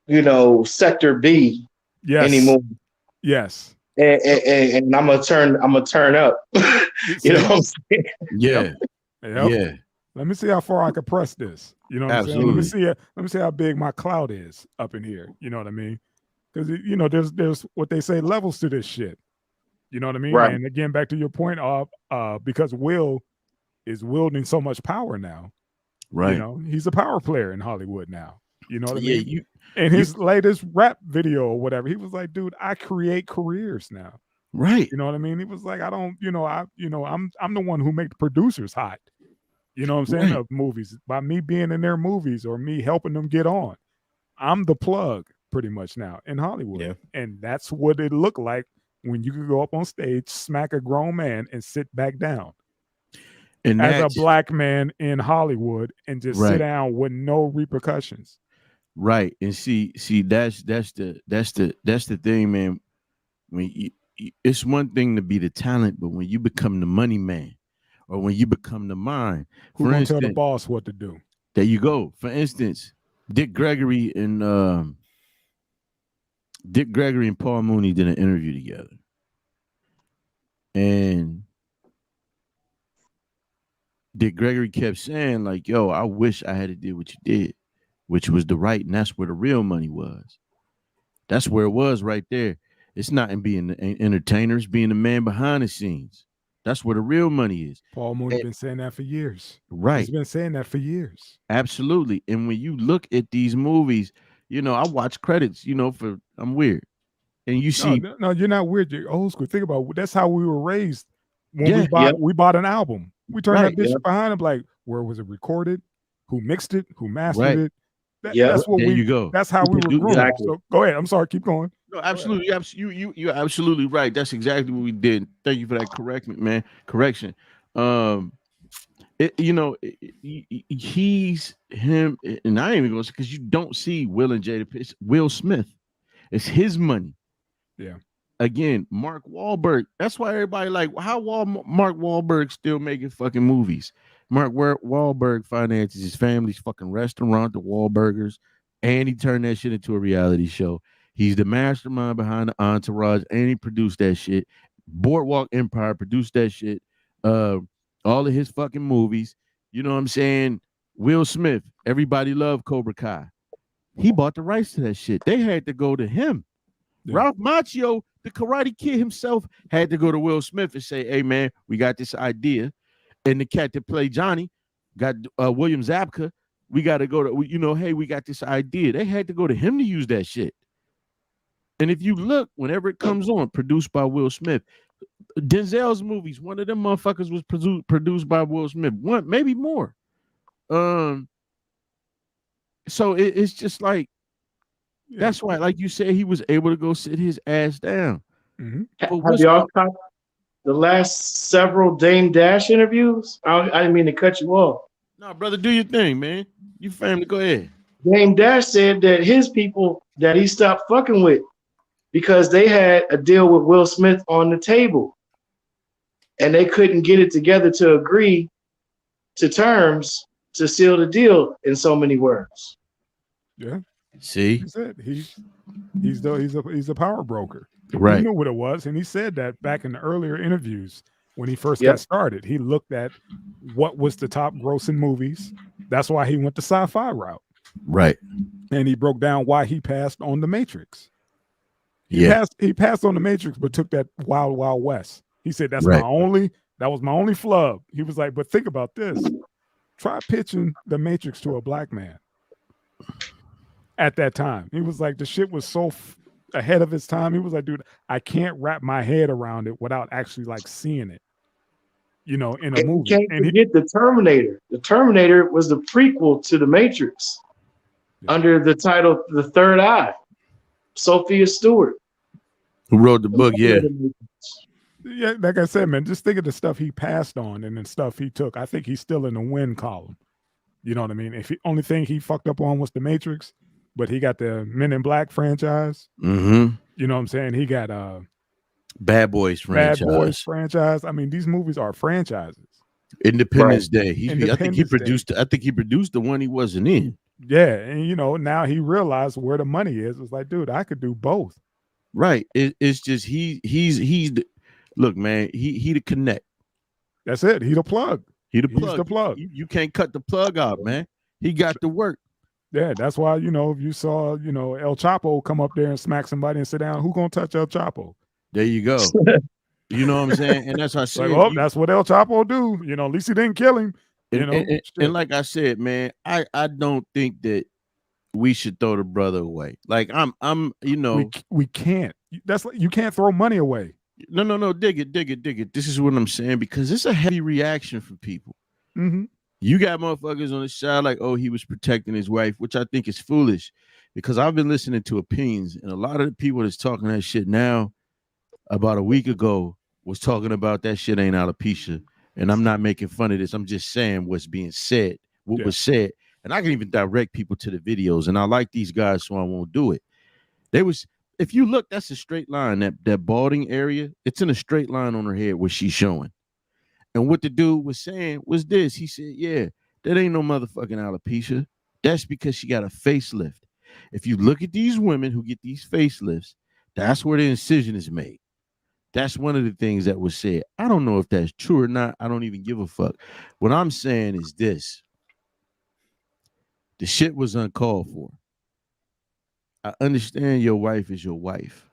you know, sector B anymore. Yes. And I'm gonna turn up. You know what I'm saying? Yeah. Yep. Yeah. Let me see how far I can press this. You know what I'm saying? Let me see how big my clout is up in here. You know what I mean? Because you know, there's what they say levels to this shit. You know what I mean? Right. And again, back to your point of because Will is wielding so much power now. Right. You know, he's a power player in Hollywood now. You know what I mean? In his latest rap video or whatever, he was like, dude, I create careers now. Right. You know what I mean? He was like, I'm the one who make the producers hot. You know what I'm saying? Of movies. By me being in their movies or me helping them get on. I'm the plug pretty much now in Hollywood. Yeah. And that's what it looked like when you could go up on stage, smack a grown man and sit back down. And as a black man in Hollywood and just sit down with no repercussions. Right. And see that's the thing, man. When it's one thing to be the talent, but when you become the money man or when you become the mind, who gonna tell the boss what to do? There you go. For instance, Dick Gregory and Paul Mooney did an interview together. And Dick Gregory kept saying, like, yo, I wish I had to do what you did, which was the right, and that's where the real money was. That's where it was right there. It's not in being the entertainers, being the man behind the scenes. That's where the real money is. Paul Mooney's been saying that for years. Right. He's been saying that for years. Absolutely. And when you look at these movies, you know, I watch credits, you know, I'm weird. And you see, no, you're not weird. You're old school. Think about that's how we were raised. When we bought an album, we turned that bitch behind him. Like, where was it recorded? Who mixed it? Who mastered it? That's what you go. That's how we were groomed. Exactly. So go ahead. I'm sorry. Keep going. No, absolutely. You're absolutely right. That's exactly what we did. Thank you for that correction. He's him, and I ain't even gonna say because you don't see Will and Jada. It's Will Smith. It's his money. Yeah. Again, Mark Wahlberg. That's why everybody like how Mark Wahlberg still making fucking movies. Mark Wahlberg finances his family's fucking restaurant, the Wahlburgers, and he turned that shit into a reality show. He's the mastermind behind the Entourage, and he produced that shit. Boardwalk Empire produced that shit. All of his fucking movies. You know what I'm saying? Will Smith, everybody loved Cobra Kai. He bought the rights to that shit. They had to go to him. Yeah. Ralph Macchio, the Karate Kid himself, had to go to Will Smith and say, hey, man, we got this idea. And the cat that played Johnny got William Zabka. We got to go to, hey, we got this idea. They had to go to him to use that shit. And if you look, whenever it comes on, produced by Will Smith, Denzel's movies, one of them motherfuckers was produced by Will Smith. One, maybe more. So it's just like, that's why, like you said, he was able to go sit his ass down. Mm-hmm. Have y'all caught the last several Dame Dash interviews? I didn't mean to cut you off. No, brother, do your thing, man. You family, go ahead. Dame Dash said that his people that he stopped fucking with because they had a deal with Will Smith on the table and they couldn't get it together to agree to terms to seal the deal, in so many words. Yeah. See, he said he's a power broker. Right. He knew what it was, and he said that back in the earlier interviews when he first got started. He looked at what was the top grossing movies. That's why he went the sci-fi route. Right. And he broke down why he passed on The Matrix. He passed on The Matrix, but took that Wild Wild West. He said that was my only flub. He was like, but think about this. Try pitching The Matrix to a black man at that time. He was like, the shit was so ahead of his time. He was like, dude, I can't wrap my head around it without actually like seeing it, in a movie. Can't forget the Terminator. The Terminator was the prequel to The Matrix under the title The Third Eye. Sophia Stewart. Who wrote the book, yeah. Yeah, like I said, man, just think of the stuff he passed on and the stuff he took. I think he's still in the win column. You know what I mean? If the only thing he fucked up on was The Matrix, but he got the Men in Black franchise. Mm-hmm. You know what I'm saying? He got Bad Boys franchise. I mean, these movies are franchises. Independence Day. I think he produced the one he wasn't in. Yeah, and now he realized where the money is. It's like, dude, I could do both. Right. It's just he's look, man, he the connect. That's it. He the plug. He's the plug. You can't cut the plug out, man. He got to work. Yeah, that's why, if you saw, El Chapo come up there and smack somebody and sit down, who gonna touch El Chapo? There you go. You know what I'm saying? And that's what I said. Like, that's what El Chapo do. At least he didn't kill him. And like I said, man, I don't think that we should throw the brother away. Like we can't. That's like, you can't throw money away. No, dig it. This is what I'm saying, because it's a heavy reaction from people. Mm-hmm. You got motherfuckers on the side like, oh, he was protecting his wife, which I think is foolish, because I've been listening to opinions, and a lot of the people that's talking that shit now, about a week ago, was talking about that shit ain't alopecia. And I'm not making fun of this. I'm just saying what's being said, what was said. And I can even direct people to the videos. And I like these guys, so I won't do it. If you look, that's a straight line. That balding area, it's in a straight line on her head where she's showing. And what the dude was saying was this. He said, yeah, that ain't no motherfucking alopecia. That's because she got a facelift. If you look at these women who get these facelifts, that's where the incision is made. That's one of the things that was said. I don't know if that's true or not. I don't even give a fuck. What I'm saying is this. The shit was uncalled for. I understand your wife is your wife,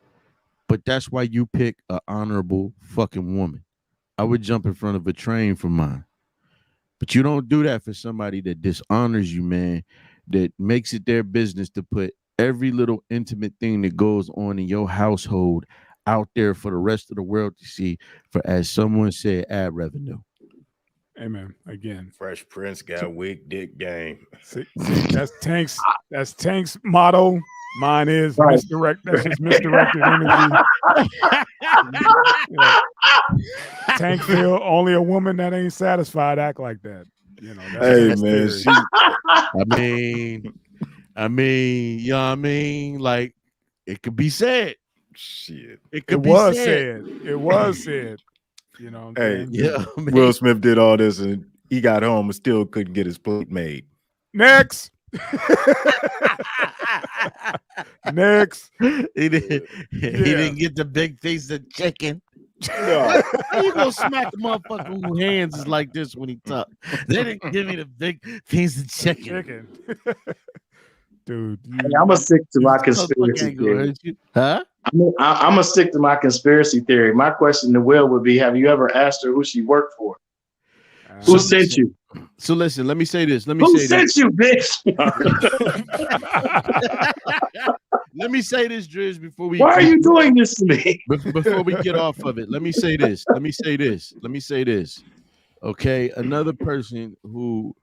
but that's why you pick an honorable fucking woman. I would jump in front of a train for mine. But you don't do that for somebody that dishonors you, man, that makes it their business to put every little intimate thing that goes on in your household out there for the rest of the world to see, for, as someone said, ad revenue. Amen. Again, Fresh Prince got weak dick game. See, that's Tank's motto. Mine is misdirect. That's just misdirected energy. Tank feel only a woman that ain't satisfied act like that. Hey man, I mean, you know what I mean? Like, it could be said. Shit. It was said. It was said. Hey, yeah. Will Smith did all this and he got home and still couldn't get his plate made. Next. Next. He didn't get the big piece of chicken. No. How you gonna smack a motherfucker whose hands is like this when he talk? They didn't give me the big piece of chicken. Dude, I'm gonna stick to my conspiracy theory. Huh? I'm gonna stick to my conspiracy theory. My question to Will would be: have you ever asked her who she worked for? Who sent you? So listen, let me say this. Who sent you, bitch? Let me say this, Driz, before we. Why are you doing this to me? Before we get off of it, let me say this. Okay, another person who,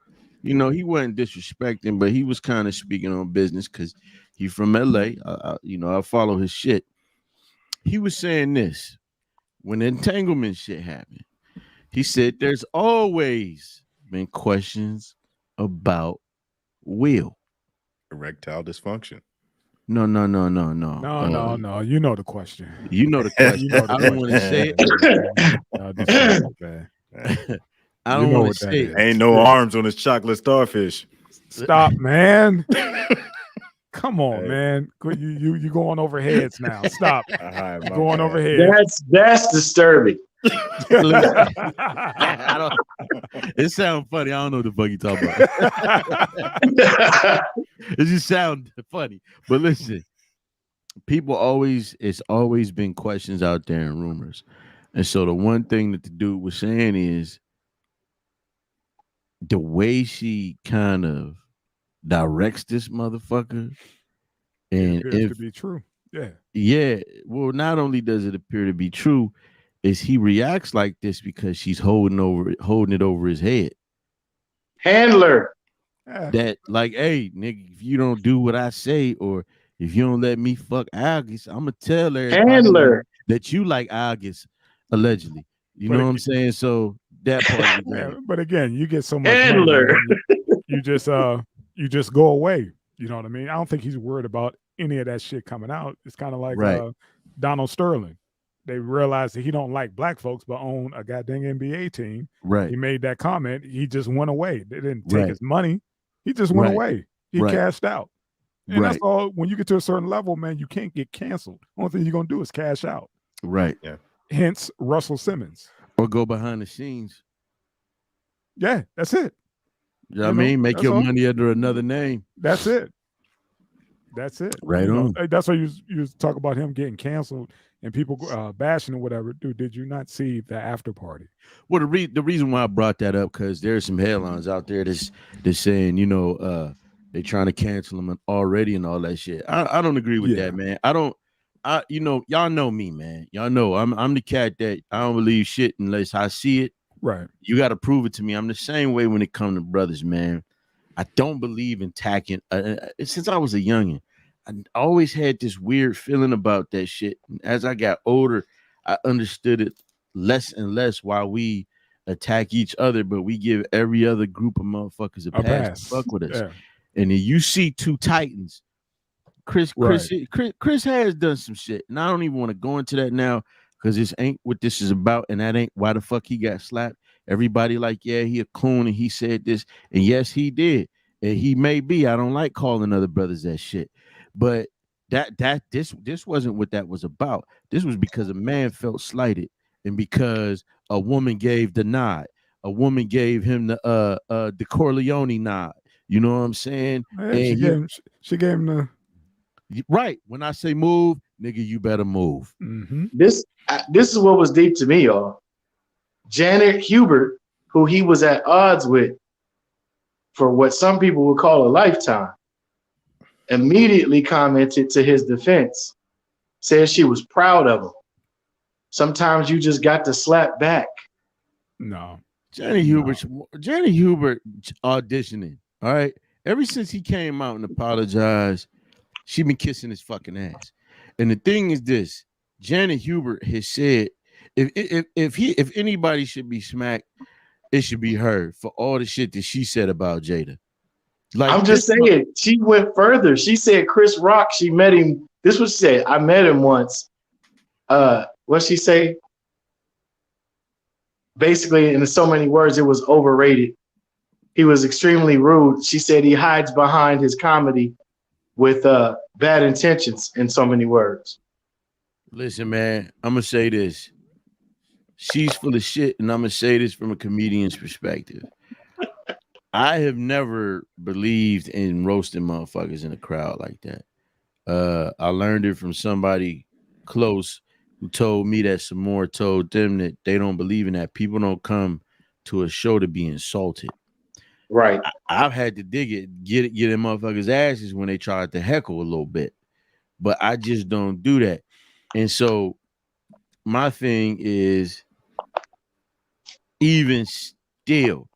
he wasn't disrespecting, but he was kind of speaking on business because he's from LA. I follow his shit. He was saying this when the entanglement shit happened. He said there's always been questions about Will. Erectile dysfunction. No. No. You know the question. You know the question. I don't want to say it. I don't want to say it. Ain't no arms on this chocolate starfish. Stop, man. Come on, man. You going over heads now. Stop. Going over heads. That's disturbing. It sounds funny. I don't know what the fuck you talking about. It just sounds funny. But listen, it's always been questions out there and rumors. And so the one thing that the dude was saying is the way she kind of directs this motherfucker, and it appears to be true. Yeah. Well, not only does it appear to be true, is he reacts like this because she's holding it over his head. Handler. That like, hey, nigga, if you don't do what I say, or if you don't let me fuck August, I'm gonna tell everybody that you like August, allegedly. You know what I'm saying? So that part of the but again, you get so much Handler. money, you just go away. You know what I mean? I don't think he's worried about any of that shit coming out. It's kind of like Donald Sterling. They realized that he don't like black folks, but own a goddamn NBA team. Right. He made that comment. He just went away. They didn't take his money. He just went away. He cashed out. And that's all. When you get to a certain level, man, you can't get canceled. Only thing you're gonna do is cash out. Right. Yeah. Hence Russell Simmons. Or go behind the scenes. Yeah, that's it. You know what I mean? Make your money under another name. That's it. Right on. That's why you talk about him getting canceled and people bashing or whatever. Dude, did you not see the after party? Well, the reason why I brought that up, because there's some headlines out there that's saying, they're trying to cancel him already and all that shit. I don't agree with that, man. Y'all know me, man. Y'all know I'm the cat that I don't believe shit unless I see it. Right. You got to prove it to me. I'm the same way when it comes to brothers, man. I don't believe in tacking. Since I was a youngin', I always had this weird feeling about that shit. And as I got older, I understood it less and less why we attack each other, but we give every other group of motherfuckers a pass to fuck with us. Yeah. And then you see two titans. Chris has done some shit, and I don't even want to go into that now because this ain't what this is about, and that ain't why the fuck he got slapped. Everybody like, yeah, he a coon, and he said this, and yes, he did, and he may be. I don't like calling other brothers that shit, but this wasn't what that was about. This was because a man felt slighted, and because a woman gave the nod, a woman gave him the Corleone nod. You know what I'm saying? And she gave him the right. When I say move, nigga, you better move. Mm-hmm. This is what was deep to me, y'all. Janet Hubert, who he was at odds with for what some people would call a lifetime, immediately commented to his defense, said she was proud of him. Sometimes you just got to slap back. No. Janet Hubert auditioning. All right. Ever since he came out and apologized, she been kissing his fucking ass. And the thing is this, Janet Hubert has said, if anybody should be smacked, it should be her for all the shit that she said about Jada. Like, I'm just saying, she went further. She said Chris Rock, she met him. This was she said, I met him once. What'd she say? Basically, in so many words, it was overrated. He was extremely rude. She said he hides behind his comedy with bad intentions, in so many words. Listen, man, I'm going to say this. She's full of shit, and I'm going to say this from a comedian's perspective. I have never believed in roasting motherfuckers in a crowd like that. I learned it from somebody close who told me that some more told them that they don't believe in that. People don't come to a show to be insulted. Right. I've had to dig it, get in motherfuckers' asses when they tried to heckle a little bit, but I just don't do that. And so my thing is, even still,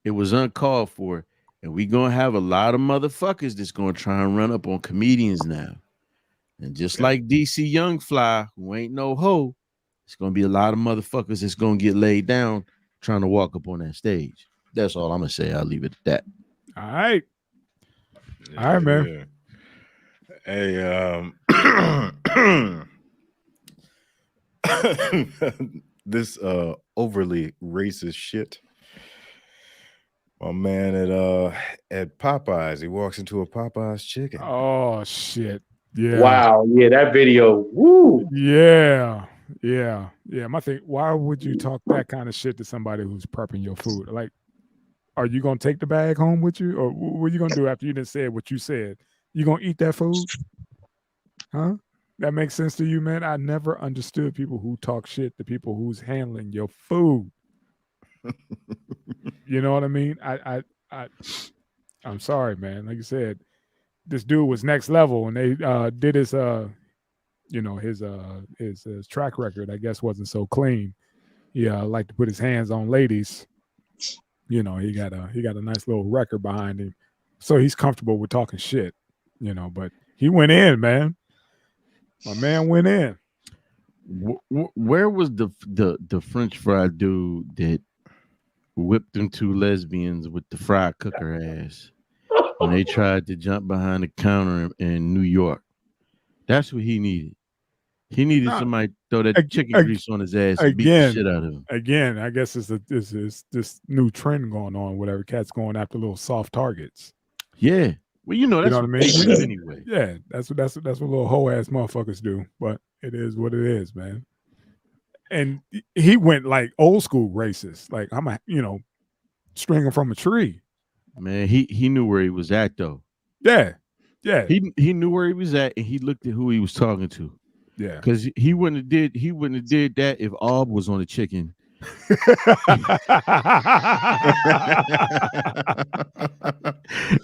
it was uncalled for, and we gonna have a lot of motherfuckers that's gonna try and run up on comedians now. And just like DC Young Fly, who ain't no hoe, it's gonna be a lot of motherfuckers that's gonna get laid down trying to walk up on that stage. That's all I'm gonna say. I'll leave it at that. All right. All right, man. Hey, this overly racist shit. My man at Popeyes, he walks into a Popeyes chicken. Oh shit. Yeah. Wow. Yeah, that video. Woo. Yeah. My thing, why would you talk that kind of shit to somebody who's prepping your food? Like, are you gonna take the bag home with you? Or what are you gonna do after you done said what you said? You gonna eat that food? Huh? That makes sense to you, man? I never understood people who talk shit to people who's handling your food. You know what I mean? I'm sorry, man. Like you said, this dude was next level, and they did his his track record, I guess, wasn't so clean. He liked to put his hands on ladies. You know, he got a nice little record behind him, so he's comfortable with talking shit. You know, but he went in, man. My man went in. Where was the French fry dude that whipped them two lesbians with the fry cooker ass when they tried to jump behind the counter in New York? That's what he needed. He needed somebody to throw that chicken grease on his ass and beat the shit out of him. Again, I guess it's this new trend going on, whatever. Cats going after little soft targets. Yeah. Well, you know what I mean? Anyway. Yeah, that's what little hoe ass motherfuckers do. But it is what it is, man. And he went like old school racist. Like, I'm string him from a tree. Man, he knew where he was at though. Yeah. He knew where he was at, and he looked at who he was talking to. Yeah. Because he wouldn't have did that if Aub was on the chicken.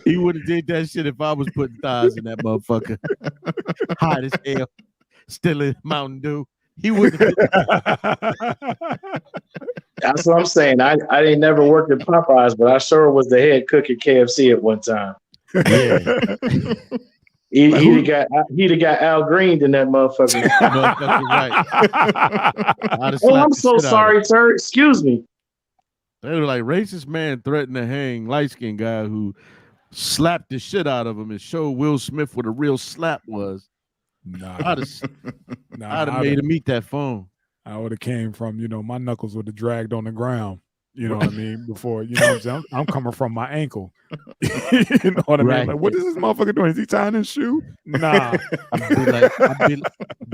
He would have did that shit if I was putting thighs in that motherfucker. Hot as hell, still in Mountain Dew. He wouldn't have did that. That's what I'm saying. I didn't never work at Popeyes, but I sure was the head cook at KFC at one time. Yeah. He'd have got Al Green in that motherfucker. Right. Oh, I'm so sorry, sir. Excuse me. They were like, racist man threatened to hang light-skinned guy who slapped the shit out of him and showed Will Smith what a real slap was. I'd have made him eat that phone. I would have came from, my knuckles would have dragged on the ground. You know what I mean? Before, what I'm saying? I'm coming from my ankle. You know what I mean? Like, what is this motherfucker doing? Is he tying his shoe? Nah. I'd be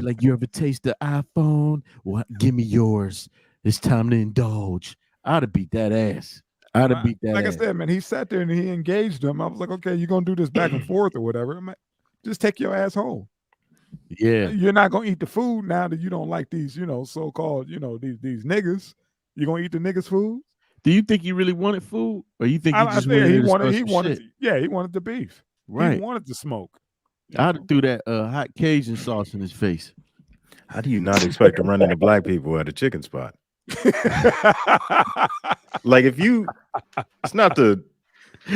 like, you ever taste the iPhone? Well, give me yours. It's time to indulge. I'd have beat that ass. Like I said, man, he sat there and he engaged him. I was like, okay, you're going to do this back and forth or whatever. I'm like, just take your ass home. Yeah. You're not going to eat the food now that you don't like these, so-called, these niggas. You going to eat the niggas' food? Do you think he really wanted food? Or you think he wanted the beef. Right. He wanted to smoke. I'd have threw that hot Cajun sauce in his face. How do you not expect to run into black people at a chicken spot? Like, it's not the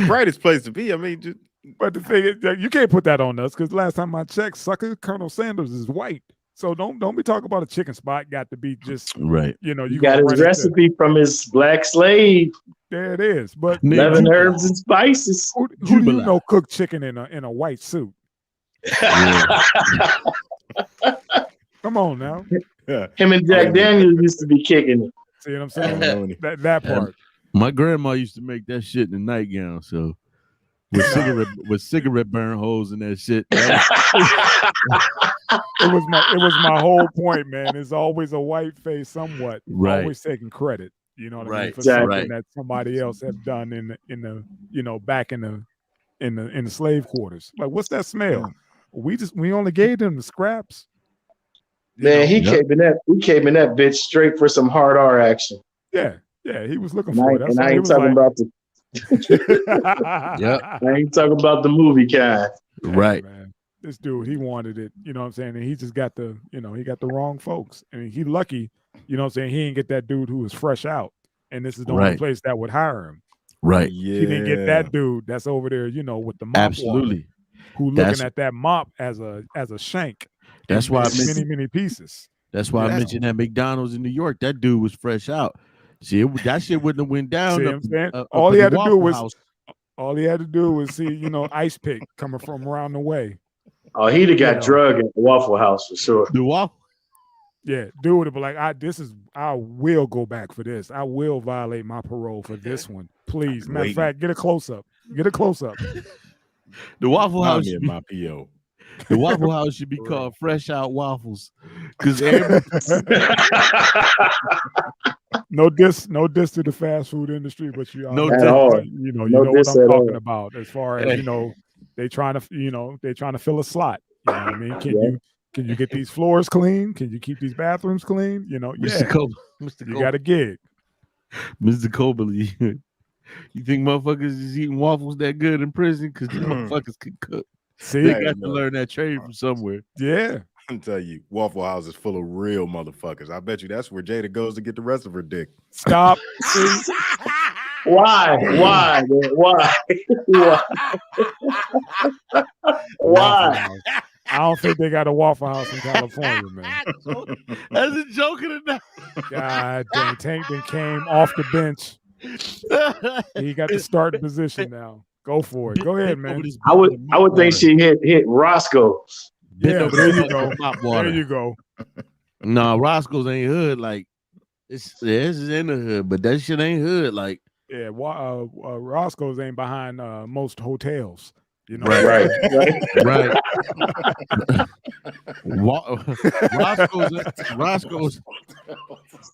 brightest place to be. I mean, but the thing is, you can't put that on us because last time I checked, sucker, Colonel Sanders is white. So don't be talking about a chicken spot. Got to be just right. You got his recipe from his black slave. There it is. But 11 herbs and spices. Who do you know cook chicken in a white suit? Come on now. Him and Jack Daniels used to be kicking it. See what I'm saying? that part. My grandma used to make that shit in a nightgown. So with cigarette burn holes in that shit. It was my whole point, man. It's always a white face, somewhat. Right. Always taking credit. You know what I mean? For exactly. something that somebody else have done in the back in the slave quarters. Like, what's that smell? We only gave them the scraps. Man, he came in that bitch straight for some hard R action. Yeah, he was looking for it. And I ain't talking about the Yeah. I ain't talking about the movie kind. Right. Man. This dude, he wanted it, you know what I'm saying? And he just got the, he got the wrong folks. I mean, he lucky, you know what I'm saying? He didn't get that dude who was fresh out. And this is the only place that would hire him. Right. Yeah. He didn't get that dude that's over there, with the mop Absolutely. who looking at that mop as a shank. That's why I many, many pieces. That's why I mentioned that McDonald's in New York. That dude was fresh out. See, that shit wouldn't have went down. See what I'm saying? All he had to do was see, ice pick coming from around the way. Oh, he'd have got drugged at the Waffle House for sure. The Waffle? Yeah, dude would have been like, I will go back for this. I will violate my parole for this one. Please. Matter of fact, get a close up. The Waffle House should be my PO. The Waffle House should be called Fresh Out Waffles. Because no diss to the fast food industry, but you know what I'm talking about as far as they trying to fill a slot. You know what I mean? Can you get these floors clean? Can you keep these bathrooms clean? Mr. Coble, you got a gig. Mr. Coble, you think motherfuckers is eating waffles that good in prison? Because these motherfuckers can cook. See, they got to learn that trade from somewhere. Yeah. I can tell you, Waffle House is full of real motherfuckers. I bet you that's where Jada goes to get the rest of her dick. Stop. Why? Why? I don't think they got a Waffle House in California, man. That's a joke in the God dang, Tank then came off the bench. He got the starting position now. Go for it. Go ahead, man. I would think she hit Roscoe. Yeah, there you go. There you go. No, Roscoe's ain't hood. Like this is in the hood, but that shit ain't hood. Like Roscoe's ain't behind most hotels. Right.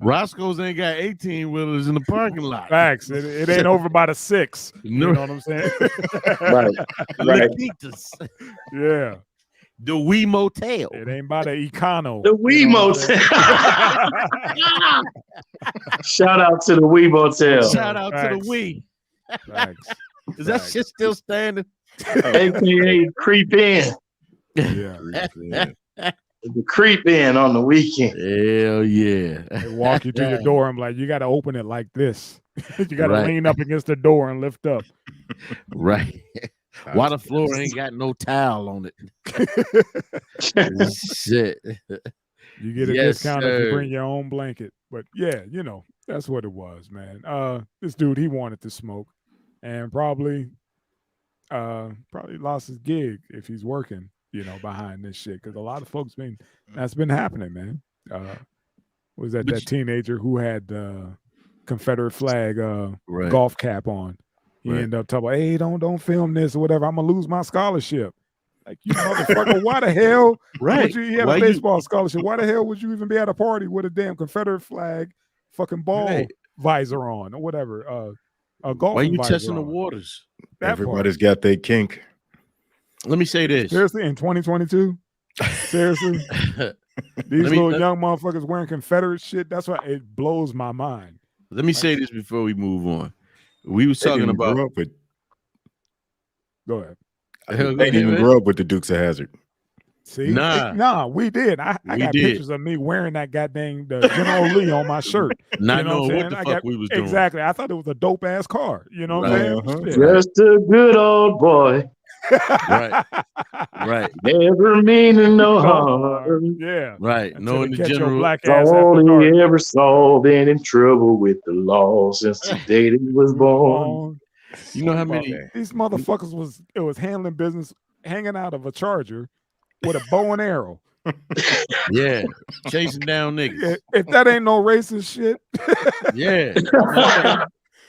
Roscoe's ain't got 18 wheelers in the parking lot. Facts. It ain't over by the 6. You know what I'm saying? Right. Yeah. The Wee Motel. It ain't by the Econo. The Wee Motel. Shout out to the Wee Motel. Shout out to the Wee. Facts. Is that shit still standing? AKA creep in. Yeah. The creep in on the weekend. Hell yeah. They walk you to your door. I'm like, you got to open it like this. You got to lean up against the door and lift up. Right. Why the floor ain't got no towel on it? Shit. You get a discount if you bring your own blanket. But yeah, that's what it was, man. This dude, he wanted to smoke and probably lost his gig if he's working, behind this shit. Because a lot of folks that's been happening, man. Was that teenager who had Confederate flag golf cap on? He ended up talking about, hey, don't film this or whatever. I'm gonna lose my scholarship. Like, you motherfucker, why the hell would you have a baseball scholarship? Why the hell would you even be at a party with a damn Confederate flag fucking ball visor on or whatever? A golf. Why you testing the waters? Everybody's got their kink. Let me say this. Seriously, in 2022? Seriously? These little young motherfuckers wearing Confederate shit, that's why it blows my mind. Let me say this before we move on. We was talking about. Go ahead. They didn't even grow up with the Dukes of Hazzard. See, we did. I got pictures of me wearing that goddamn General Lee on my shirt. Not knowing what the fuck we was doing. Exactly. I thought it was a dope ass car. You know what I'm saying? Just a good old boy. Right. Never meaning no harm. Yeah. Right. Knowing the general. I only ever saw been in trouble with the law since the day that he was born. You know how many these motherfuckers was handling business hanging out of a Charger with a bow and arrow. Yeah, chasing down niggas. If that ain't no racist shit. Yeah.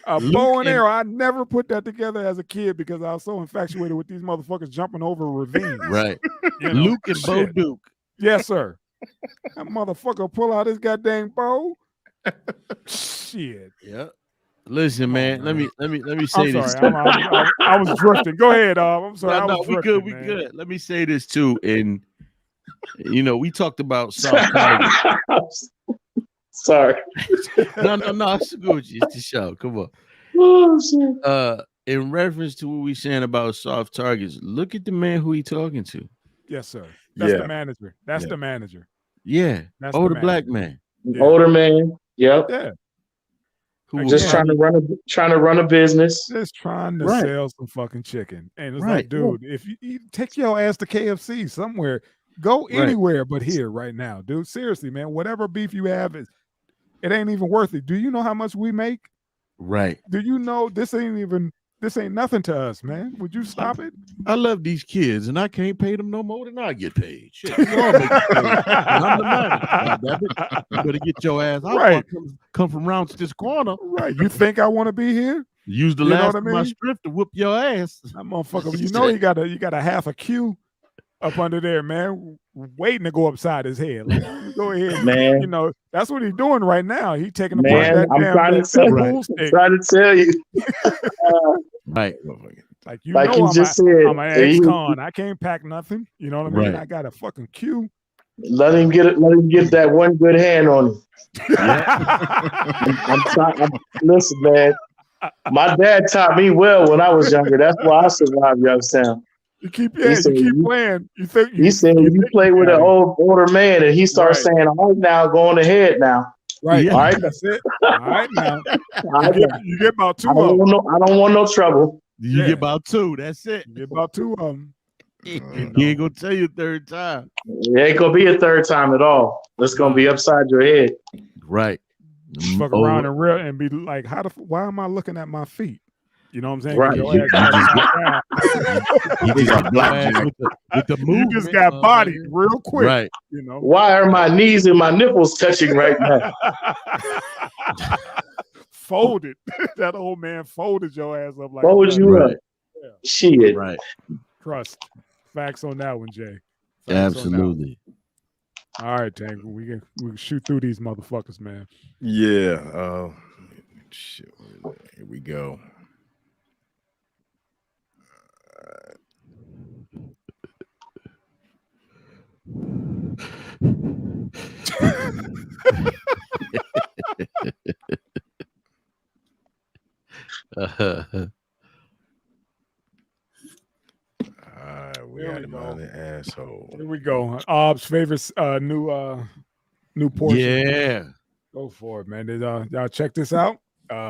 A bow and arrow. I never put that together as a kid because I was so infatuated with these motherfuckers jumping over ravines. Right. Luke and Bo Duke. Yes, sir. That motherfucker pull out his goddamn bow. Shit. Yeah. Listen, man. Let me say this. I was drifting. Go ahead. I'm sorry. We good. Let me say this too. And we talked about South Carolina. Sorry. No, it's Gucci. It's the show. Come on. Oh, shit. In reference to what we saying about soft targets, look at the man who he talking to. Yes, sir. That's the manager. That's the manager. Yeah. That's older black man. Yeah. Older man. Yep. Yeah. Who just trying to run a business. Just trying to sell some fucking chicken. And it's like, dude, if you take your ass to KFC somewhere, go anywhere but here right now, dude. Seriously, man. Whatever beef you have, it ain't even worth it. Do you know how much we make? Right. Do you know this ain't nothing to us, man? Would you stop it? I love these kids, and I can't pay them no more than I get paid. Shit, you all make paid. I'm the manager. You better get your ass out. Right. Come from around to this corner. Right. You think I want to be here? Use the last of my strength to whoop your ass. That motherfucker. You know you got a half a Q up under there, man, waiting to go upside his head. Like, go ahead, man. You know that's what he's doing right now. He's taking apart that I'm trying to tell you. Right. Like I'm an ex-con. I can't pack nothing. You know what I mean? I got a fucking Q. Let him get that one good hand on him. Listen, man. My dad taught me well when I was younger. That's why I survived Youngstown. You keep playing. He said you play with an older man, and he starts saying, "All right, now, going ahead now." Right. Yeah. All right. That's it. All right now. You get about two. I don't want no trouble. You get about two. That's it. You get about two of them. He ain't gonna tell you a third time. It ain't gonna be a third time at all. It's gonna be upside your head. Right. Fuck around and be like, why am I looking at my feet? You know what I'm saying? Right. You just got bodied real quick. Right. You know. Why are my knees and my nipples touching right now? Folded. That old man folded your ass up like. What would you up? Yeah. Shit. Right. Trust. Facts on that one, Jay. Absolutely. All right, Tank. We can shoot through these motherfuckers, man. Yeah. Shit. Here we go. We got another asshole. Here we go. Ob's favorite new portion. Yeah. Go for it, man. Did y'all check this out?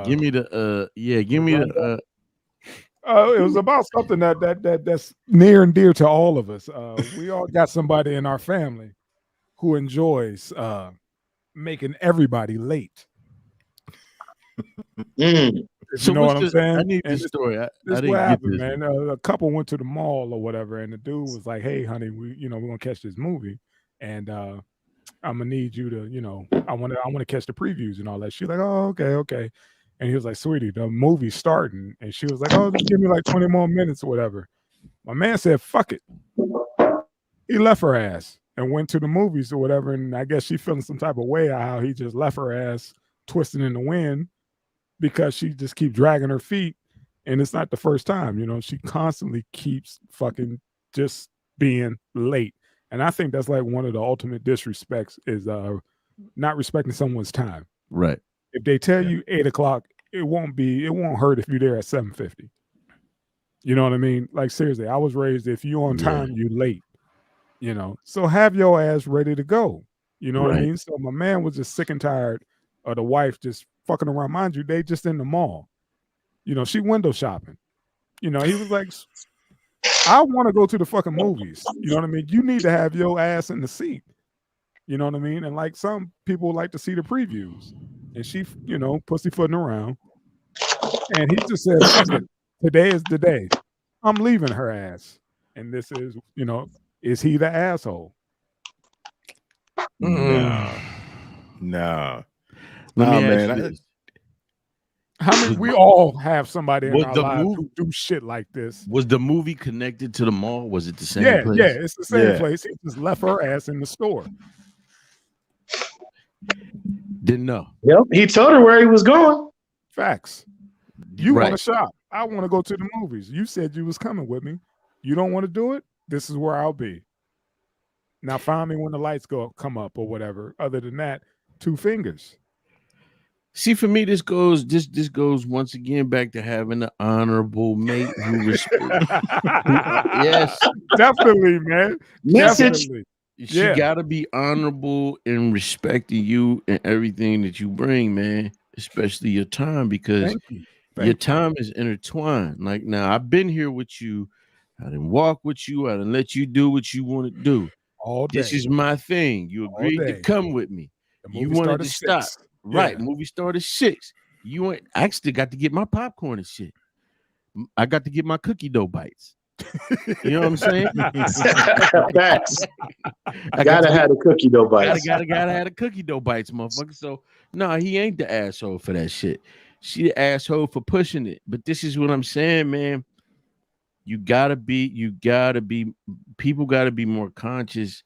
Give me the it was about something that's near and dear to all of us. We all got somebody in our family who enjoys making everybody late. So you know what I'm saying? I need this story. This what happened, man. A couple went to the mall or whatever, and the dude was like, "Hey, honey, we're gonna catch this movie, and I'm gonna need you to, I want to catch the previews and all that." She's like, "Oh, okay." And he was like, "Sweetie, the movie's starting," and she was like, "Oh, just give me like 20 more minutes or whatever." My man said, "Fuck it." He left her ass and went to the movies or whatever, and I guess she feeling some type of way how he just left her ass twisting in the wind. Because she just keeps dragging her feet, and it's not the first time. She constantly keeps fucking just being late, and I think that's like one of the ultimate disrespects is not respecting someone's time. Right. If they tell you 8:00, it won't hurt if you're there at 7:50. You know what I mean? Like seriously, I was raised if you on time, you late. So have your ass ready to go. You know what I mean? So my man was just sick and tired of the wife just fucking around. Mind you, they just in the mall. She window shopping. He was like, I want to go to the fucking movies. You know what I mean? You need to have your ass in the seat. You know what I mean? And like some people like to see the previews. And she, pussyfooting around. And he just said, fuck it. Today is the day. I'm leaving her ass. And this is, is he the asshole? No. Let me ask you this. How many? We all have somebody in our lives who do shit like this. Was the movie connected to the mall? Was it the same place? Yeah, it's the same place. He just left her ass in the store. Didn't know. Yep, he told her where he was going. Facts. You want to shop. I want to go to the movies. You said you was coming with me. You don't want to do it? This is where I'll be. Now find me when the lights come up or whatever. Other than that, 2 fingers. See, for me, this goes once again back to having an honorable mate who respects. Yes, definitely, man. Message. Definitely. She gotta be honorable and respecting you and everything that you bring, man. Especially your time, because Thank you. your time is intertwined. Like now, I've been here with you. I didn't walk with you. I didn't let you do what you want to do. All day. This is my thing. You All agreed to day. come with me. The You movie wanted started to stop. 6. Right. Yeah. Movie started 6. You went. I actually got to get my popcorn and shit. I got to get my cookie dough bites. You know what I'm saying? Facts. I Gotta have the cookie dough bites. Gotta have the cookie dough bites, motherfucker. So no, he ain't the asshole for that shit. She the asshole for pushing it. But this is what I'm saying, man. You gotta be. People gotta be more conscious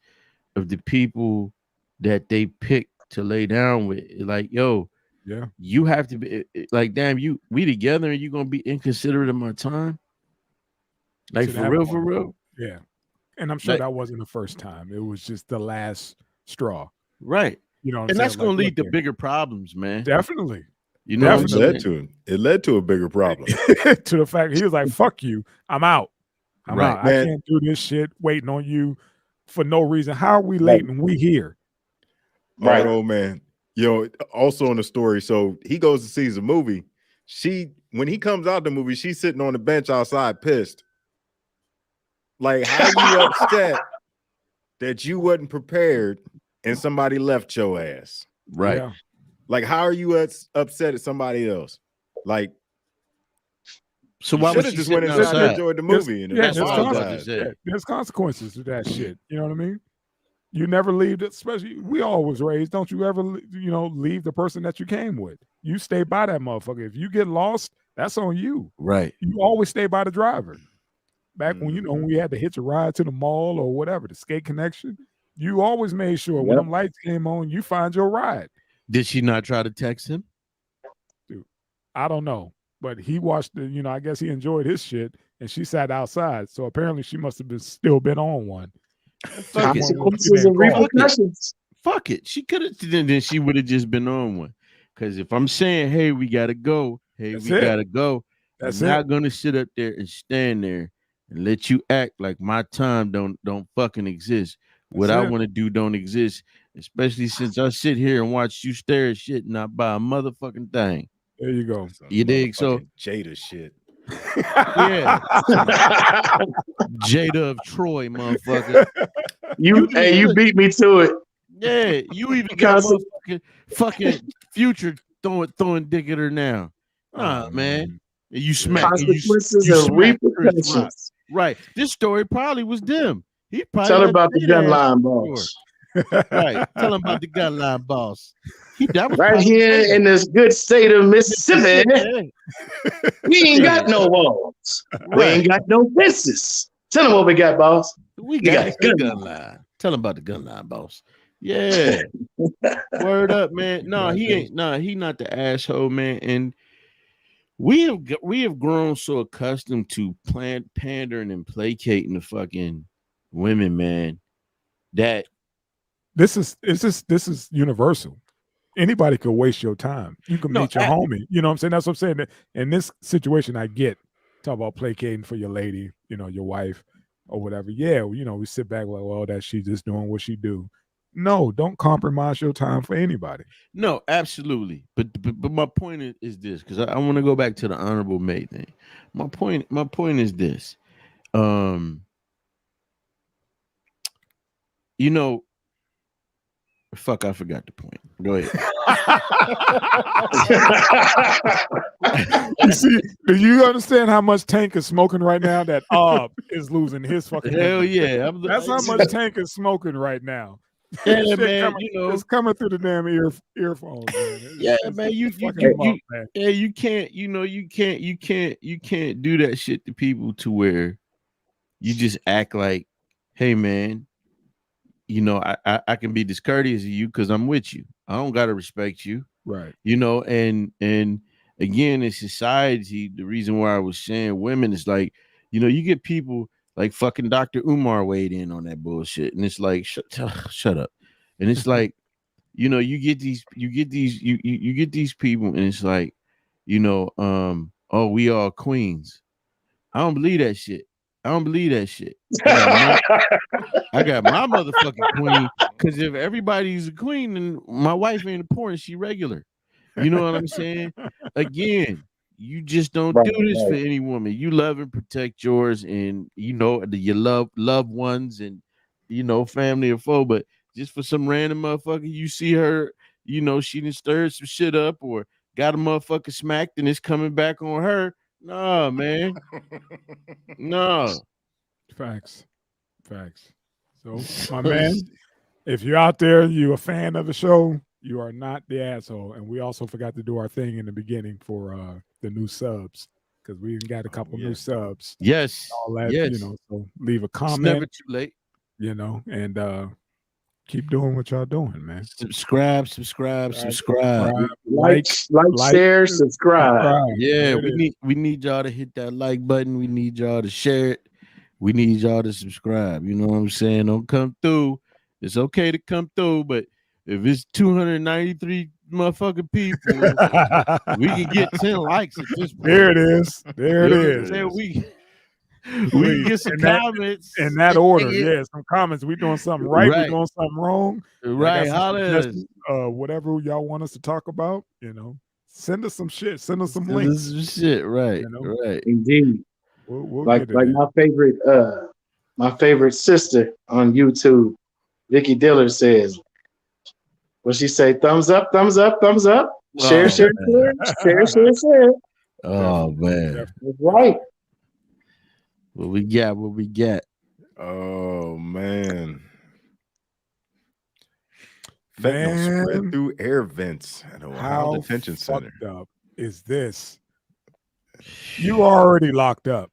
of the people that they pick to lay down with. Like, yo, Yeah. you have to be like, damn, we together and you gonna be inconsiderate of my time. Like To for that real, point. for real. Yeah. And I'm sure Like- that wasn't the first time. It was just the last straw. Right. You know what I'm And saying? that's gonna Like, lead look to here. bigger problems, man. Definitely. You know what I'm Definitely. saying? It led to a bigger problem. To the fact he was like, fuck you. I'm out. I'm Right, out. man. I can't do this shit waiting on you for no reason. How are we late and we here? Right. Oh man. Also in the story, so he goes to see the movie. When he comes out the movie, she's sitting on the bench outside pissed. Like, how you upset that you wasn't prepared and somebody left your ass? Right. Yeah. Like, how are you upset at somebody else? Like, So you why should was have she just went sitting inside and outside? enjoyed the movie. And That's that's what I was why about to say. Yeah, there's consequences to that shit. You know what I mean? You never leave, especially we all was raised. Don't you ever, leave the person that you came with. You stay by that motherfucker. If you get lost, that's on you. Right. You always stay by the driver. Back when, when we had to hitch a ride to the mall or whatever, the skate connection, you always made sure when them lights came on, you find your ride. Did she not try to text him? Dude, I don't know. But he watched the, I guess he enjoyed his shit and she sat outside. So apparently she must have still been on one. Fuck it. Consequences and repercussions. Fuck it. She could have, then she would have just been on one. Because if I'm saying, hey, we gotta go, gotta go, I'm not gonna sit up there and stand there and let you act like my time don't fucking exist. What I want to do don't exist, especially since I sit here and watch you stare at shit and not buy a motherfucking thing. There you go. You dig? So Jada shit. Yeah. Jada of Troy, motherfucker. You beat me to it. Yeah, you even got fucking Future throwing dick at her now. Nah, man. You smack consequences and repercussions. Right. This story probably was them. He probably tell her about the gun line boss. Right. Tell him about the gun line boss. That was right here in this good state of Mississippi. We ain't got no walls. Right. We ain't got no fences. Tell him what we got, boss. We got a gun line. Tell him about the gun line, boss. Yeah. Word up, man. No, he ain't. No, he not the asshole, man. And we have grown so accustomed to pandering and placating the fucking women, man, that this is universal. Anybody could waste your time. You can meet your homie. You know what I'm saying? That's what I'm saying. In this situation, I get talk about placating for your lady, your wife or whatever. Yeah, we sit back like, well, that she just doing what she do. No, don't compromise your time for anybody. No, absolutely. But my point is this, because I want to go back to the honorable maid thing. My point is this. Fuck, I forgot the point. Go ahead. You see, do you understand how much Tank is smoking right now? That is losing his fucking hell yeah. That's how much Tank is smoking right now. Yeah, man. It's coming through the damn earphones. Man. Yeah, man. You can't. You can't do that shit to people to where you just act like, hey, man. I can be discourteous of you because I'm with you. I don't gotta respect you, right? And again, in society, the reason why I was saying women is like, you get people like fucking Dr. Umar weighed in on that bullshit, and it's like, shut up, and it's like, you know, you get these people, and it's like, you know, oh, we all queens. I don't believe that shit. I don't believe that shit. I got my motherfucking queen. Because if everybody's a queen, then my wife ain't important. She regular. You know what I'm saying? Again, you just don't do this for any woman. You love and protect yours, and you know you love loved ones, and you know family or foe. But just for some random motherfucker, you see her, you know, she done stirred some shit up or got a motherfucker smacked, and it's coming back on her. Nah, man. No. Facts. So, my man, if you're out there, you a fan of the show, you are not the asshole. And we also forgot to do our thing in the beginning for the new subs, because we got a couple new subs. Yes. All that, yes. You know, so leave a comment. It's never too late. You know, and keep doing what y'all doing, man. Subscribe. Like, share, subscribe. Yeah, we need y'all to hit that like button. We need y'all to share it. We need y'all to subscribe. You know what I'm saying? Don't come through. It's okay to come through, but if it's 293 motherfucking people, we can get 10 likes at this point. There it is. We can get some comments in that order. Yeah, some comments. We doing something right. We doing something wrong. Right. Whatever y'all want us to talk about, you know, send us some shit. Send us some Send links. us some shit. Right. You know? Right. Indeed. We'll like my favorite sister on YouTube, Vicky Diller, says, what she say? Thumbs up, thumbs up, thumbs up. Share. Oh man. That's right. What we got? Oh man. Fentanyl spread through air vents at Ohio Detention Center. How fucked up is this? You already locked up,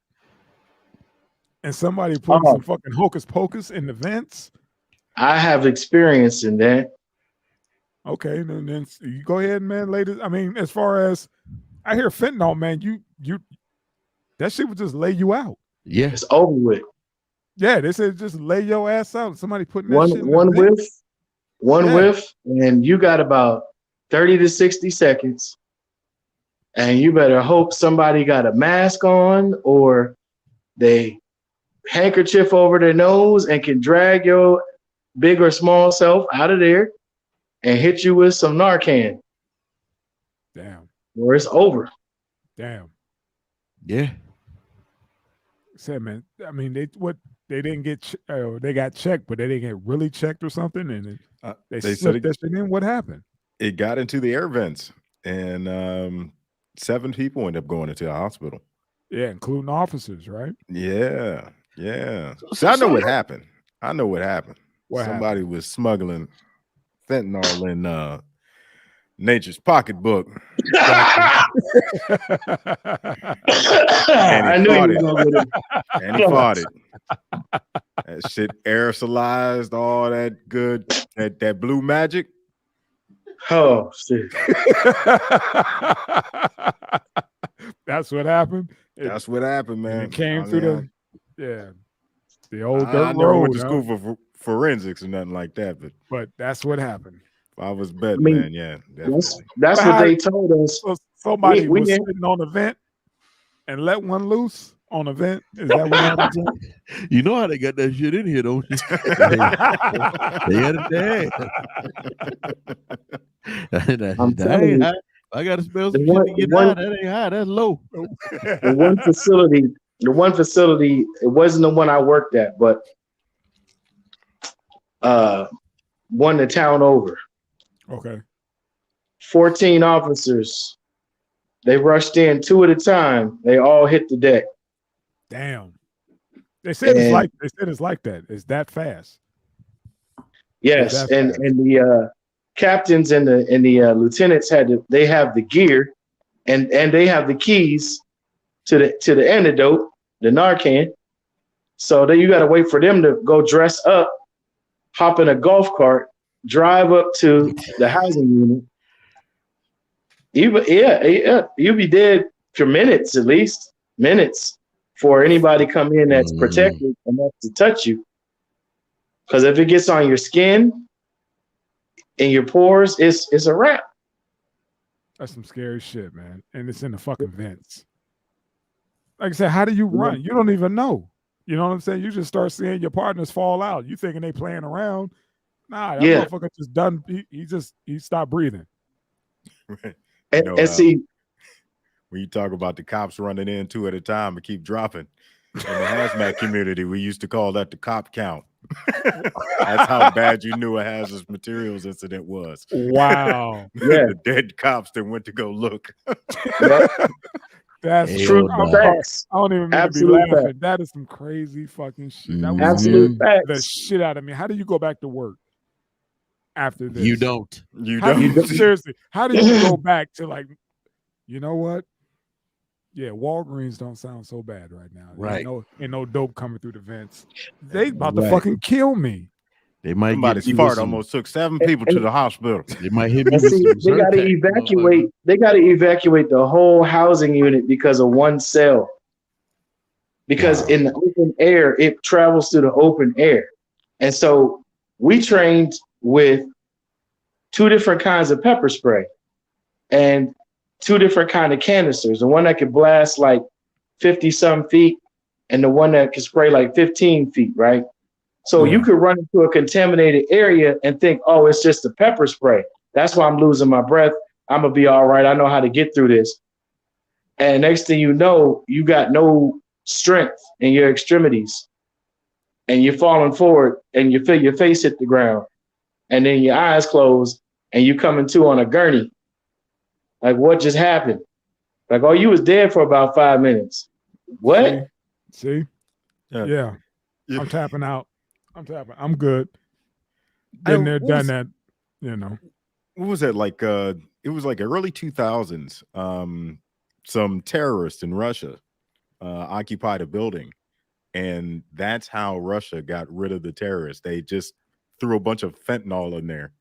and somebody putting some fucking hocus pocus in the vents. I have experience in that. Okay, then you go ahead, man. Ladies, I mean, as far as I hear fentanyl, man, you that shit would just lay you out. Yeah, it's over with. Yeah, they said just lay your ass out. Somebody putting that one shit in one whiff, and you got about 30 to 60 seconds. And you better hope somebody got a mask on or they handkerchief over their nose and can drag your big or small self out of there and hit you with some Narcan. Damn. Or it's over. Damn. Yeah. Said, man, I mean, they didn't get they got checked, but they didn't get really checked or something, and they slipped that shit in. What happened? It got into the air vents, and 7 people ended up going into the hospital. Yeah, including officers, right? Yeah. So I know what happened. Somebody was smuggling fentanyl in Nature's pocketbook. I knew he was going to and he fought it. That shit aerosolized all that good, that blue magic. Oh shit. That's what happened. That's what happened, man. It came through the old dirt road. I never went to school for forensics or nothing like that, but that's what happened. I was betting, man. Yeah, that's what they told us. So somebody was sitting on a vent and let one loose on a vent. Is that what happened? You know how they got that shit in here, don't you? They had it there. I'm telling you, I got to spell some shit to get out. That ain't high. That's low. The one facility, it wasn't the one I worked at, but one the town over. Okay. 14 officers. They rushed in 2 at a time. They all hit the deck. Damn. They said it's like that. It's that fast. Yes, and the captains and the lieutenants have the gear, and they have the keys to the antidote, the Narcan. So you got to wait for them to go dress up, hop in a golf cart, drive up to the housing unit. You'll be dead for minutes, at least minutes, for anybody come in that's protected enough to touch you. Because if it gets on your skin, in your pores, it's a wrap. That's some scary shit, man. And it's in the fucking vents. Like I said, how do you run? You don't even know. You know what I'm saying? You just start seeing your partners fall out. You thinking they playing around. Nah, that motherfucker just done. He stopped breathing. Right. And see, when you talk about the cops running in 2 at a time and keep dropping, in the hazmat community, we used to call that the cop count. That's how bad you knew a hazardous materials incident was. Wow. The dead cops that went to go look. That's true facts. I don't even mean to be laughing. That is some crazy fucking shit. That was absolute facts. The shit out of me. How do you go back to work after this? You don't. Seriously, how do you go back to like, you know what? Yeah, Walgreens don't sound so bad right now. Right. Ain't no dope coming through the vents. They about to fucking kill me. They might Somebody's fart almost took 7 people to the hospital. They might hit me with some they got to evacuate. They got to evacuate the whole housing unit because of one cell. Because in the open air, it travels through the open air, and so we trained with 2 different kinds of pepper spray, and 2 different kind of canisters. The one that could blast like 50-some feet, and the one that could spray like 15 feet. Right. So you could run into a contaminated area and think, oh, it's just a pepper spray. That's why I'm losing my breath. I'm going to be all right. I know how to get through this. And next thing you know, you got no strength in your extremities. And you're falling forward and you feel your face hit the ground. And then your eyes close and you coming to on a gurney. Like, what just happened? Like, oh, you was dead for about 5 minutes. What? See? Yeah. I'm tapping out. I'm good. Been there, done that. You know. What was that like? It was like early 2000s. Some terrorists in Russia occupied a building, and that's how Russia got rid of the terrorists. They just threw a bunch of fentanyl in there,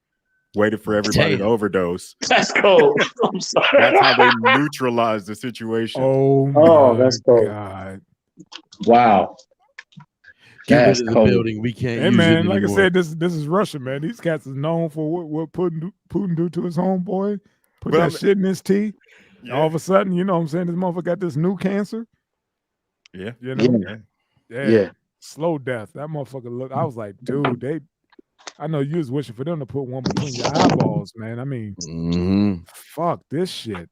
waited for everybody to overdose. That's cold. I'm sorry. That's how they neutralized the situation. Oh, that's cold. God. Wow. That's the building. We can't. Hey use man, it like I anymore. said, this is Russia, man. These cats is known for what Putin do to his homeboy. Put that shit in his tea. Yeah. All of a sudden, you know what I'm saying, this motherfucker got this new cancer. Yeah. You know? Yeah. Slow death. That motherfucker look. I was like, dude, I know you was wishing for them to put one between your eyeballs, man. I mean, fuck this shit.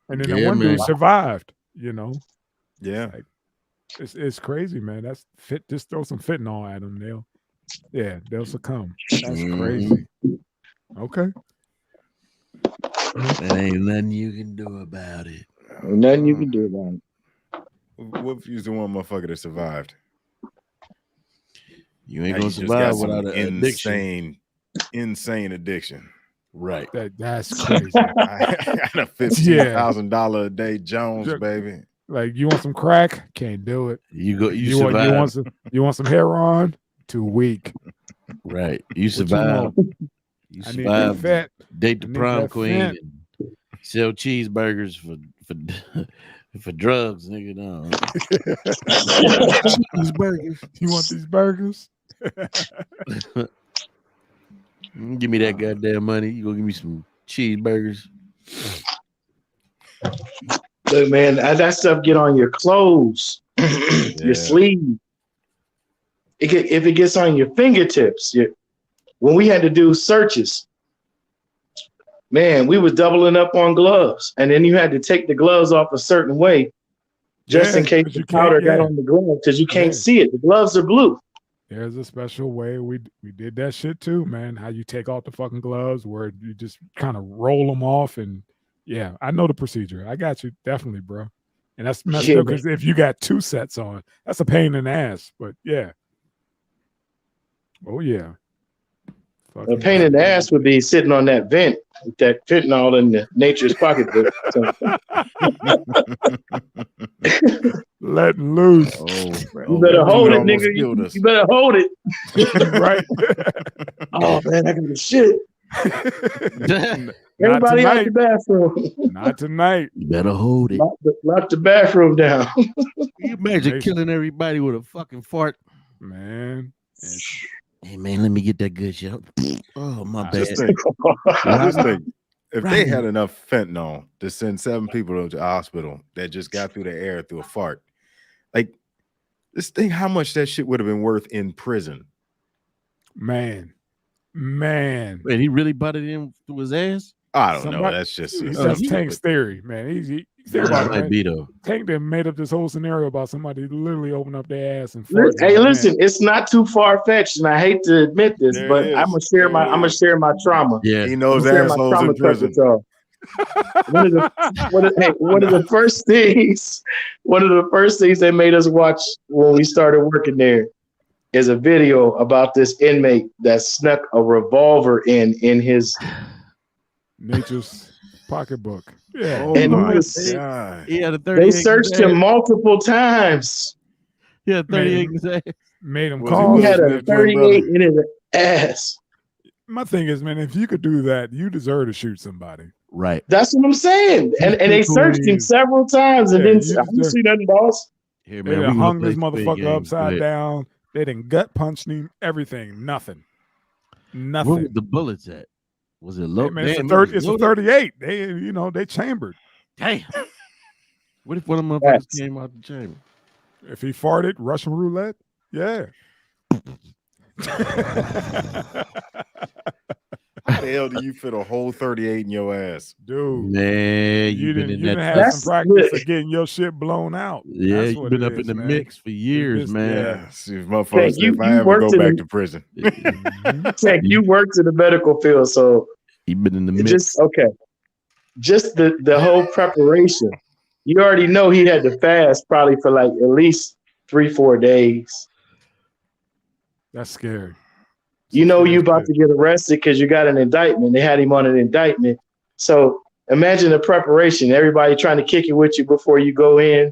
And then the one dude survived, you know. Yeah. Like, it's crazy, man. That's fit. Just throw some fentanyl at them. They'll succumb. That's crazy. Okay. There ain't nothing you can do about it. Nothing you can do about it. What if you're the one motherfucker that survived? You ain't gonna survive without an insane addiction. Right. That's crazy. I got a $15,000 a day Jones, baby. Like, you want some crack? Can't do it. You want some heroin? Too weak. Right. You survive. You survive. Fat. Date the prom queen and sell cheeseburgers for drugs, nigga. No. Cheeseburgers. You want these burgers? Give me that goddamn money. You gonna give me some cheeseburgers? Look, man, that stuff get on your clothes, your sleeve. If it gets on your fingertips, when we had to do searches, man, we was doubling up on gloves, and then you had to take the gloves off a certain way, just in case the powder got on the glove, because you can't see it. The gloves are blue. There's a special way we did that shit too, man. How you take off the fucking gloves, where you just kind of roll them off, and I know the procedure. I got you, definitely, bro. And that's messed up because if you got 2 sets on, that's a pain in the ass. But A pain in the ass would be sitting on that vent with that fentanyl in the nature's pocketbook. Letting loose. You better hold it, nigga. You better hold it. Right. Oh man, I got the shit. Everybody out the bathroom. Not tonight. You better hold it. Lock the bathroom down. You imagine killing everybody with a fucking fart. Man. Hey man, let me get that good shit. Oh my bad. Just think, if they had enough fentanyl to send 7 people to the hospital that just got through the air through a fart, like this thing, how much that shit would have been worth in prison. Man. Wait, he really butted in through his ass? I don't know. That's just that's Tank's theory, man. He think about it, man. Tank then made up this whole scenario about somebody literally open up their ass and fart. Hey, listen, it's not too far fetched, and I hate to admit this, but I'm gonna share my trauma. Yeah, he knows assholes in prison. One of the first things they made us watch when we started working there is a video about this inmate that snuck a revolver in his nature's pocketbook. Yeah. Oh and my God. He had a 38. They searched him multiple times. Yeah, 38 in his ass. Made him call. He had a 38 in his ass. My thing is, man, if you could do that, you deserve to shoot somebody. Right. That's what I'm saying. And they searched him several times and didn't see nothing, boss. Here, man, they done hung this motherfucker upside down. They didn't gut punched him. Everything. Nothing. Where was the bullets at? Was it low? Hey, man, it's a 38. They chambered. Damn. What if one of them motherfuckers came out the chamber? If he farted, Russian roulette? Yeah. How the hell do you fit a whole 38 in your ass? Dude. Man, you didn't have some practice of getting your shit blown out. Yeah, you've been up in the mix for years, man. Yeah. See, motherfuckers, if I ever go back to prison. Tech, you worked in the medical field, so you've been in the mix. Just the whole preparation. You already know he had to fast probably for like at least 3-4 days. That's scary. You know you about to get arrested because you got an indictment. They had him on an indictment. So imagine the preparation. Everybody trying to kick it with you before you go in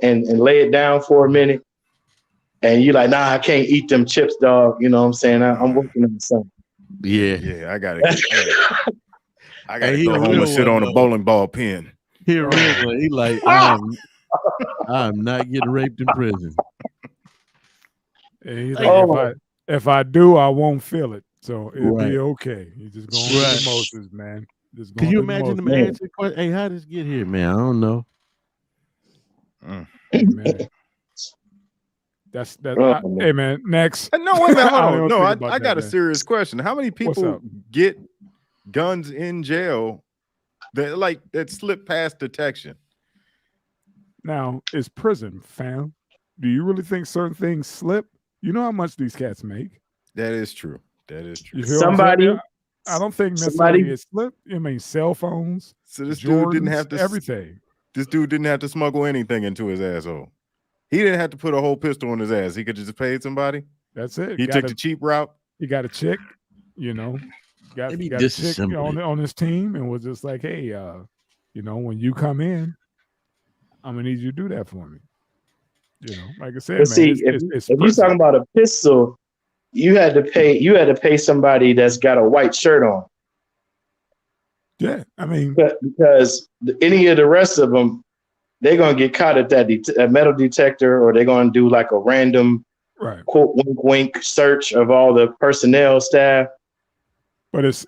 and lay it down for a minute. And you're like, nah, I can't eat them chips, dog. You know what I'm saying? I'm working on something. Yeah, I got it. I got to go home and sit on a bowling ball pin. He like, I'm not getting raped in prison. And he's like, if I do, I won't feel it. So it'll be okay. You just going through the motions, man. Can you imagine them answering questions? Hey, how did this get here, man? I don't know. Man. That's hey, man. Next. No, wait a minute. No, I got a serious question. How many people get guns in jail that slip past detection? Now, it's prison, fam. Do you really think certain things slip? You know how much these cats make. That is true. Somebody, I don't think necessarily it slipped. I mean, cell phones. So this Jordans, dude didn't have to everything. This dude didn't have to smuggle anything into his asshole. He didn't have to put a whole pistol in his ass. He could just pay somebody. That's it. He took the cheap route. He got a chick, got a chick on his team, and was just like, hey, when you come in, I'm gonna need you to do that for me. Like I said, man. See, if you're talking about a pistol, you had to pay somebody that's got a white shirt on. Yeah, I mean, because any of the rest of them, they're gonna get caught at that metal detector, or they're gonna do like a random quote wink wink search of all the personnel staff. But it's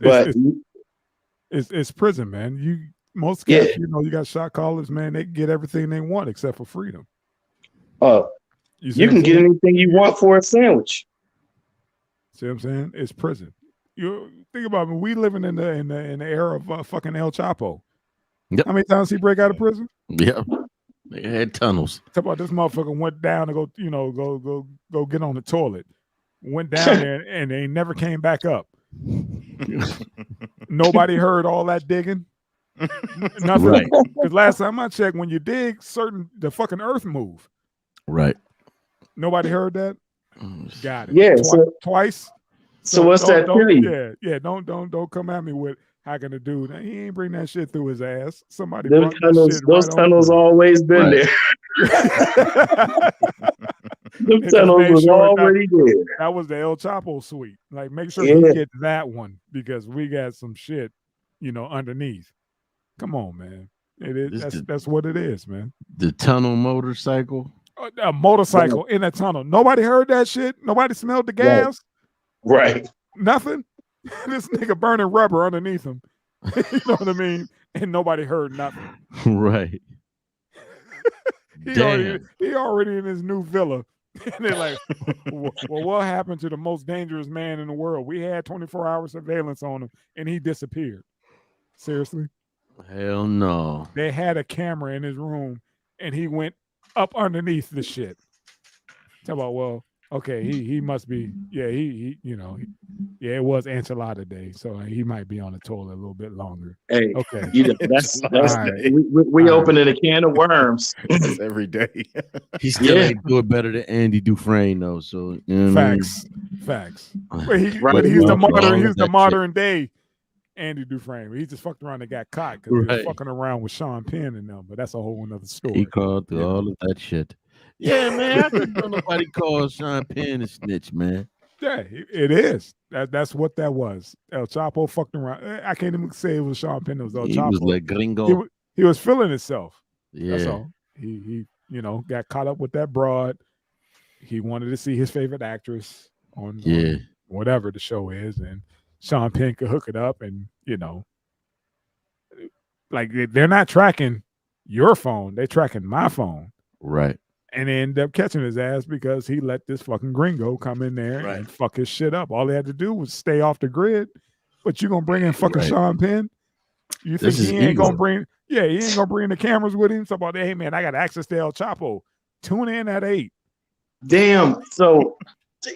prison, man. Most guys, you got shot callers, man. They get everything they want except for freedom. Oh, you can get anything you want for a sandwich. See what I'm saying? It's prison. You think about it, we living in the era of fucking El Chapo. Yep. How many times he break out of prison? Yeah, they had tunnels. Talk about this motherfucker went down to go get on the toilet. Went down there and they never came back up. Nobody heard all that digging. Nothing. Right. Because last time I checked, when you dig, the fucking earth move. Right. Nobody heard that. Got it. Yeah. Twice. So what's that theory? Yeah. Don't come at me with how can a dude? He ain't bring that shit through his ass. Somebody. Those tunnels always been there. The tunnels was already there. That was the El Chapo suite. Like, make sure you get that one because we got some shit, underneath. Come on, man. It is. That's what it is, man. The tunnel motorcycle. A motorcycle in a tunnel. Nobody heard that shit. Nobody smelled the gas. Right. Nothing. This nigga burning rubber underneath him. You know what I mean? And nobody heard nothing. Right. He already in his new villa. And they're like, well, what happened to the most dangerous man in the world? We had 24-hour surveillance on him, and he disappeared. Seriously? Hell no. They had a camera in his room, and he went up underneath the shit. Talk about, well, okay, he must be, he it was enchilada day, so he might be on the toilet a little bit longer. Hey, okay, that's right. we opening a can of worms. That's every day. He still ain't do it better than Andy Dufresne though. So you know facts. But he's the modern day Andy Dufresne. He just fucked around and got caught because he was fucking around with Sean Penn and them. But that's a whole another story. He called through all of that shit. Yeah, man. I just don't nobody calls Sean Penn a snitch, man. Yeah, it is. That's what that was. El Chapo fucked around. I can't even say it was Sean Penn. It was El Chapo. He was like gringo. He was feeling himself. Yeah. That's all. He got caught up with that broad. He wanted to see his favorite actress on whatever the show is, and Sean Penn could hook it up, and like they're not tracking your phone, they're tracking my phone. Right. And they ended up catching his ass because he let this fucking gringo come in there and fuck his shit up. All they had to do was stay off the grid. But you gonna bring in fucking Sean Penn? You think he ain't gonna bring? Yeah, he ain't gonna bring the cameras with him. So about, hey man, I got access to El Chapo. Tune in at 8. Damn. So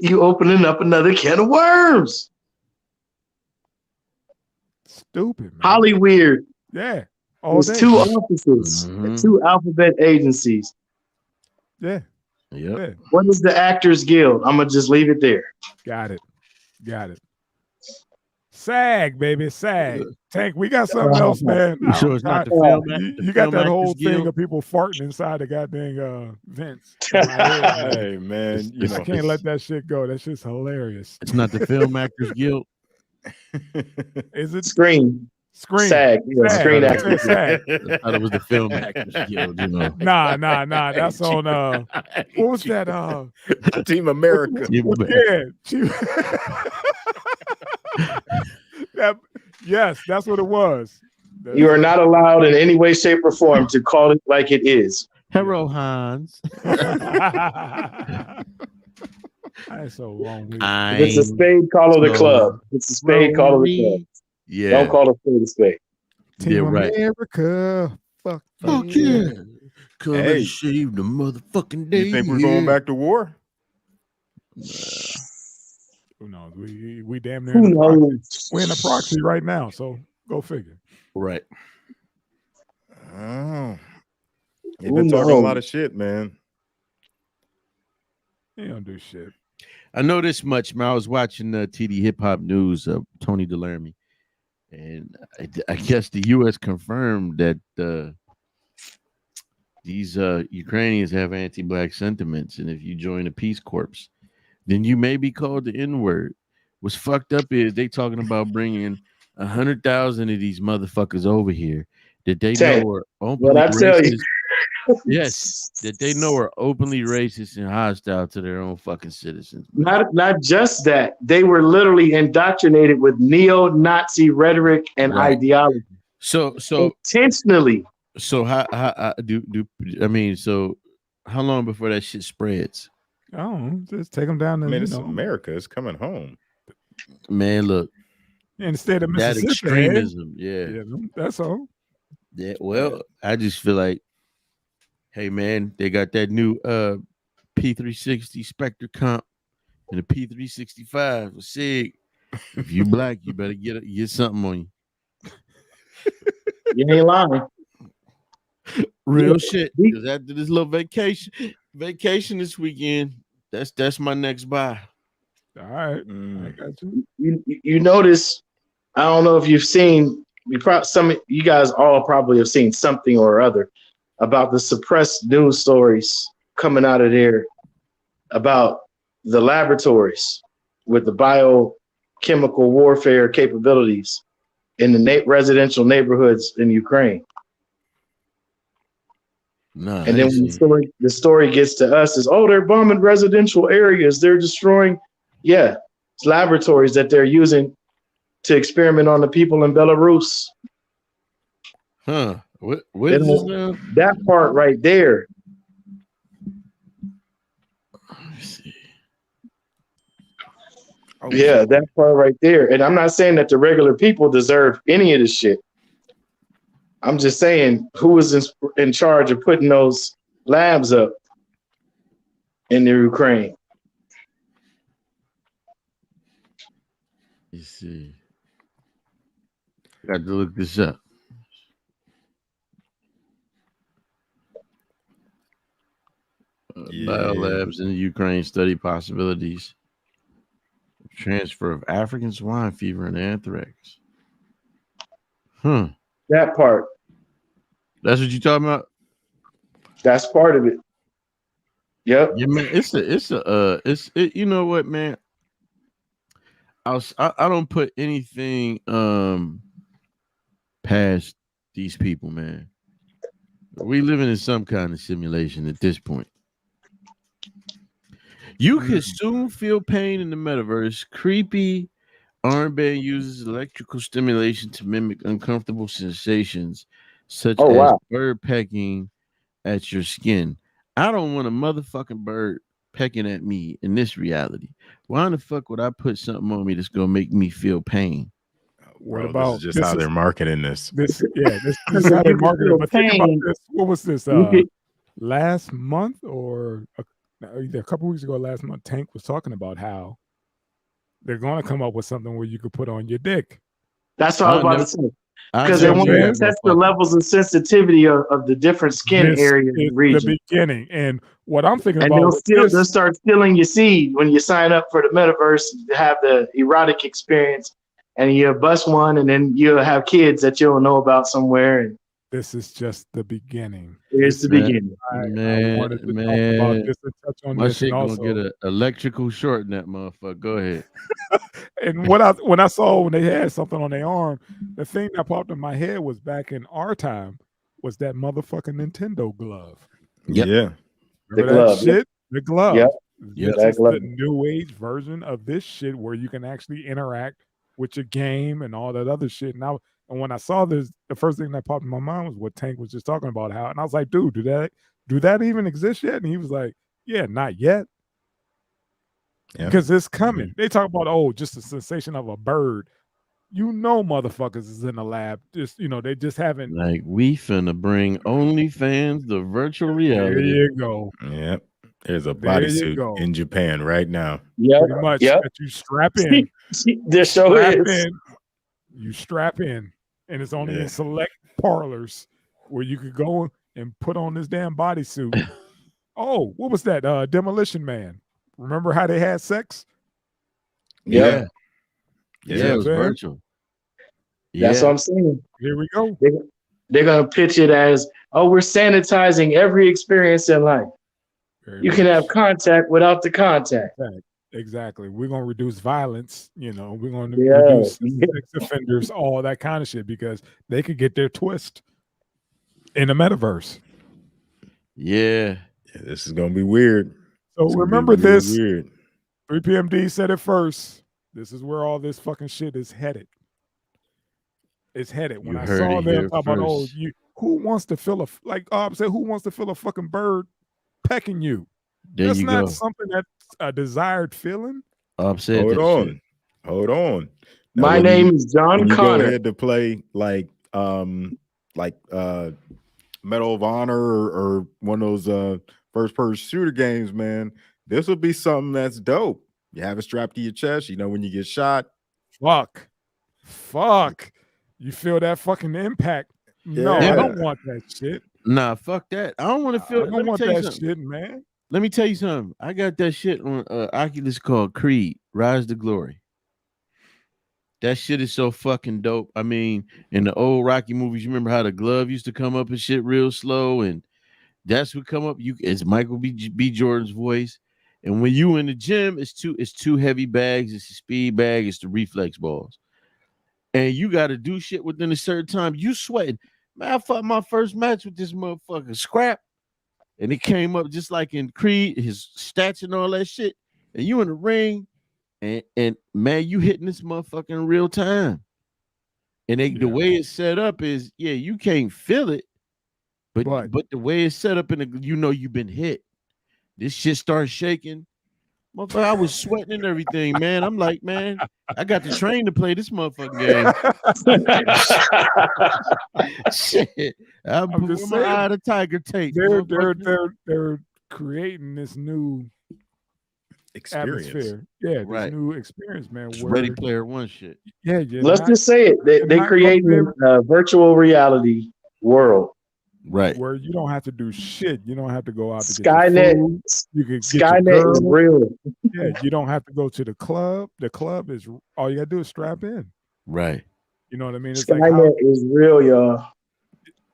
you opening up another can of worms? Stupid. Man. Holly weird. Yeah. There's 2 offices, 2 alphabet agencies. Yeah. What is the Actors Guild? I'm gonna just leave it there. Got it. SAG, baby, SAG. Tank, we got something else, man. You sure it's not the film? You got that whole thing of people farting inside the goddamn vents. Hey, man, I can't let that shit go. That shit's hilarious. It's not the Film Actors Guild. Is it? Screen. SAG. Screen Actors. SAG. I thought it was the Film Actors Guild. Nah. That's on. What was that? Team America. Yes, that's what it was. You are not allowed in any way, shape, or form to call it like it is. Hello, Hans. I so wrong. If it's a spade, call it a club. If it's a spade, call it a club. Yeah. Don't call a spade a spade. Team America. Fuck yeah. Come and shave the motherfucking day. You think we're going back to war? Who knows? We damn near. Who knows? We're in a proxy right now, so go figure. Right. Oh. They've been talking a lot of shit, man. They don't do shit. I know this much, man. I was watching TD Hip Hop News of Tony Delarmy, and I guess the U.S. confirmed that these Ukrainians have anti-black sentiments, and if you join a Peace Corps, then you may be called the N-word. What's fucked up is they talking about bringing 100,000 of these motherfuckers over here that they know are openly racist. Yes, that they know are openly racist and hostile to their own fucking citizens. Not just that, they were literally indoctrinated with neo-Nazi rhetoric and ideology. So intentionally. So how how long before that shit spreads? Oh, just take them down to it's America. It's coming home. Man, look. Instead of that extremism, that's all. Yeah, well, I just feel like, hey man, they got that new P360 Spectre comp and the P365 with SIG. If you black, you better get something on you. You ain't lying. Real shit. Because after this little vacation this weekend, that's my next buy. All right, I got you. You notice? I don't know if you've seen. Some of you guys all probably have seen something or other about the suppressed news stories coming out of there about the laboratories with the biochemical warfare capabilities in the residential neighborhoods in Ukraine. No, and then when the story gets to us is, they're bombing residential areas. They're destroying. Yeah, laboratories that they're using to experiment on the people in Belarus. Huh? What is this now? That part right there. Let me see. Oh, Yeah, that part right there. And I'm not saying that the regular people deserve any of this shit. I'm just saying who was in charge of putting those labs up in the Ukraine. You see. Got to look this up. Biolabs in the Ukraine study possibilities of transfer of African swine fever and anthrax. That part. That's what you talking about? That's part of it. Yep. Yeah, man. You know what, man? I don't put anything past these people, man. We living in some kind of simulation at this point. You could soon feel pain in the metaverse. Creepy armband uses electrical stimulation to mimic uncomfortable sensations, such as bird pecking at your skin. I don't want a motherfucking bird pecking at me in this reality. Why in the fuck would I put something on me that's gonna make me feel pain? What about this is just how they're marketing this? This is how they're marketing. But think about this. What was this? Last month or either a couple weeks ago, last month, Tank was talking about how they're going to come up with something where you could put on your dick. That's what I was about to say. Because they want to test the levels of sensitivity of the different skin areas and regions. The beginning. And what I'm thinking about they'll start stealing your seed when you sign up for the metaverse to have the erotic experience. And you bust one, and then you'll have kids that you don't know about somewhere. And this is just the beginning. It's the beginning. I wanted to talk about this and touch on my shit gonna get an electrical short in that motherfucker. Go ahead. And when I saw when they had something on their arm, the thing that popped in my head was back in our time was that motherfucking Nintendo glove. Yep. Yeah. Remember that glove. Shit? The glove. Yep. This is the new age version of this shit where you can actually interact with your game and all that other shit. And when I saw this, the first thing that popped in my mind was what Tank was just talking about. And I was like, dude, do that even exist yet? And he was like, yeah, not yet. Because it's coming. They talk about, just the sensation of a bird. You know, motherfuckers is in the lab. Just, they just haven't. Like, we finna bring OnlyFans the virtual reality. There you go. Yep. There's a bodysuit in Japan right now. Yeah, pretty much. That you strap in. This show is. You strap in, and it's only in select parlors where you could go and put on this damn bodysuit. What was that? Demolition Man. Remember how they had sex? Yeah. It was virtual. That's what I'm saying. Here we go. They're gonna pitch it as, we're sanitizing every experience in life. You can have contact without the contact. Exactly. We're going to reduce violence. We're going to reduce sex offenders, all that kind of shit, because they could get their twist in the metaverse. Yeah. This is going to be weird. So remember this. 3PMD said it first. This is where all this fucking shit is headed. It's headed. When I saw them talk about, who wants to feel who wants to feel a fucking bird pecking you? That's not something that's a desired feeling. Hold on. Now, my name is John Connor. Go ahead to play like Medal of Honor or one of those first person shooter games, man. This will be something that's dope. You have it strapped to your chest. When you get shot. Fuck. You feel that fucking impact? Yeah. No, I don't want that shit. Nah, fuck that. I don't want to feel. I don't want that shit, man. Let me tell you something. I got that shit on Oculus called Creed, Rise to Glory. That shit is so fucking dope. I mean, in the old Rocky movies, you remember how the glove used to come up and shit real slow, and that's what come up. It's Michael B. Jordan's voice. And when you in the gym, it's two heavy bags. It's a speed bag. It's the reflex balls. And you got to do shit within a certain time. You sweating. Man, I fought my first match with this motherfucker, Scrap. And it came up just like in Creed, his stats and all that shit. And you in the ring, And man, you hitting this motherfucker in real time. And the way it's set up is, you can't feel it, but the way it's set up you've been hit. This shit starts shaking. Motherfucker, I was sweating and everything, man. I'm like, man, I got the train to play this motherfucking game. Shit. I'm just saying, my eye to tiger tape. They're creating this new experience. Atmosphere. Yeah, this new experience, man. Ready Player One shit. Yeah, let's just say it. They creating a virtual reality world. Right. Where you don't have to do shit. You don't have to go out to Skynet. Get your food. You can Skynet is real. Yeah, you don't have to go to the club. The club is all you gotta do is strap in. Right. You know what I mean? It's Skynet is real, y'all.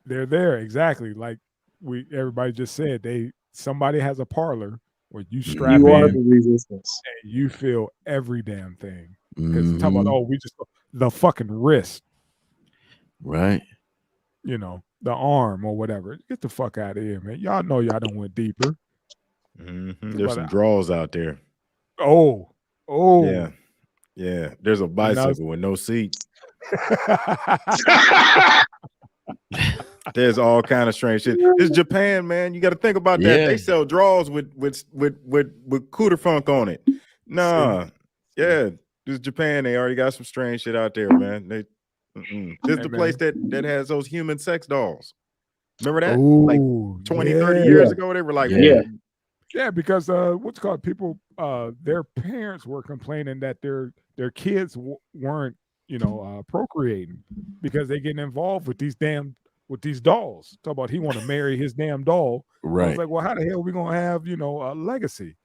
They're there, exactly. Like everybody just said, somebody has a parlor where you strap in. You are the resistance. And you feel every damn thing. Because talk about we just the fucking wrist. Right. You know, the arm or whatever. Get the fuck out of here, man. Y'all know y'all done went deeper. There's some draws out there. Oh. Yeah. There's a bicycle with no seat. There's all kind of strange shit. It's Japan, man. You got to think about that. They sell draws with cooter funk on it. Nah, this is Japan. They already got some strange shit out there, man. This is the place that has those human sex dolls. Remember that? Like 20, 30 years ago, they were like, yeah, because what's called people, their parents were complaining that their kids weren't, procreating because they getting involved with these dolls. Talk about he want to marry his damn doll. Right. I was like, well, how the hell are we gonna have a legacy?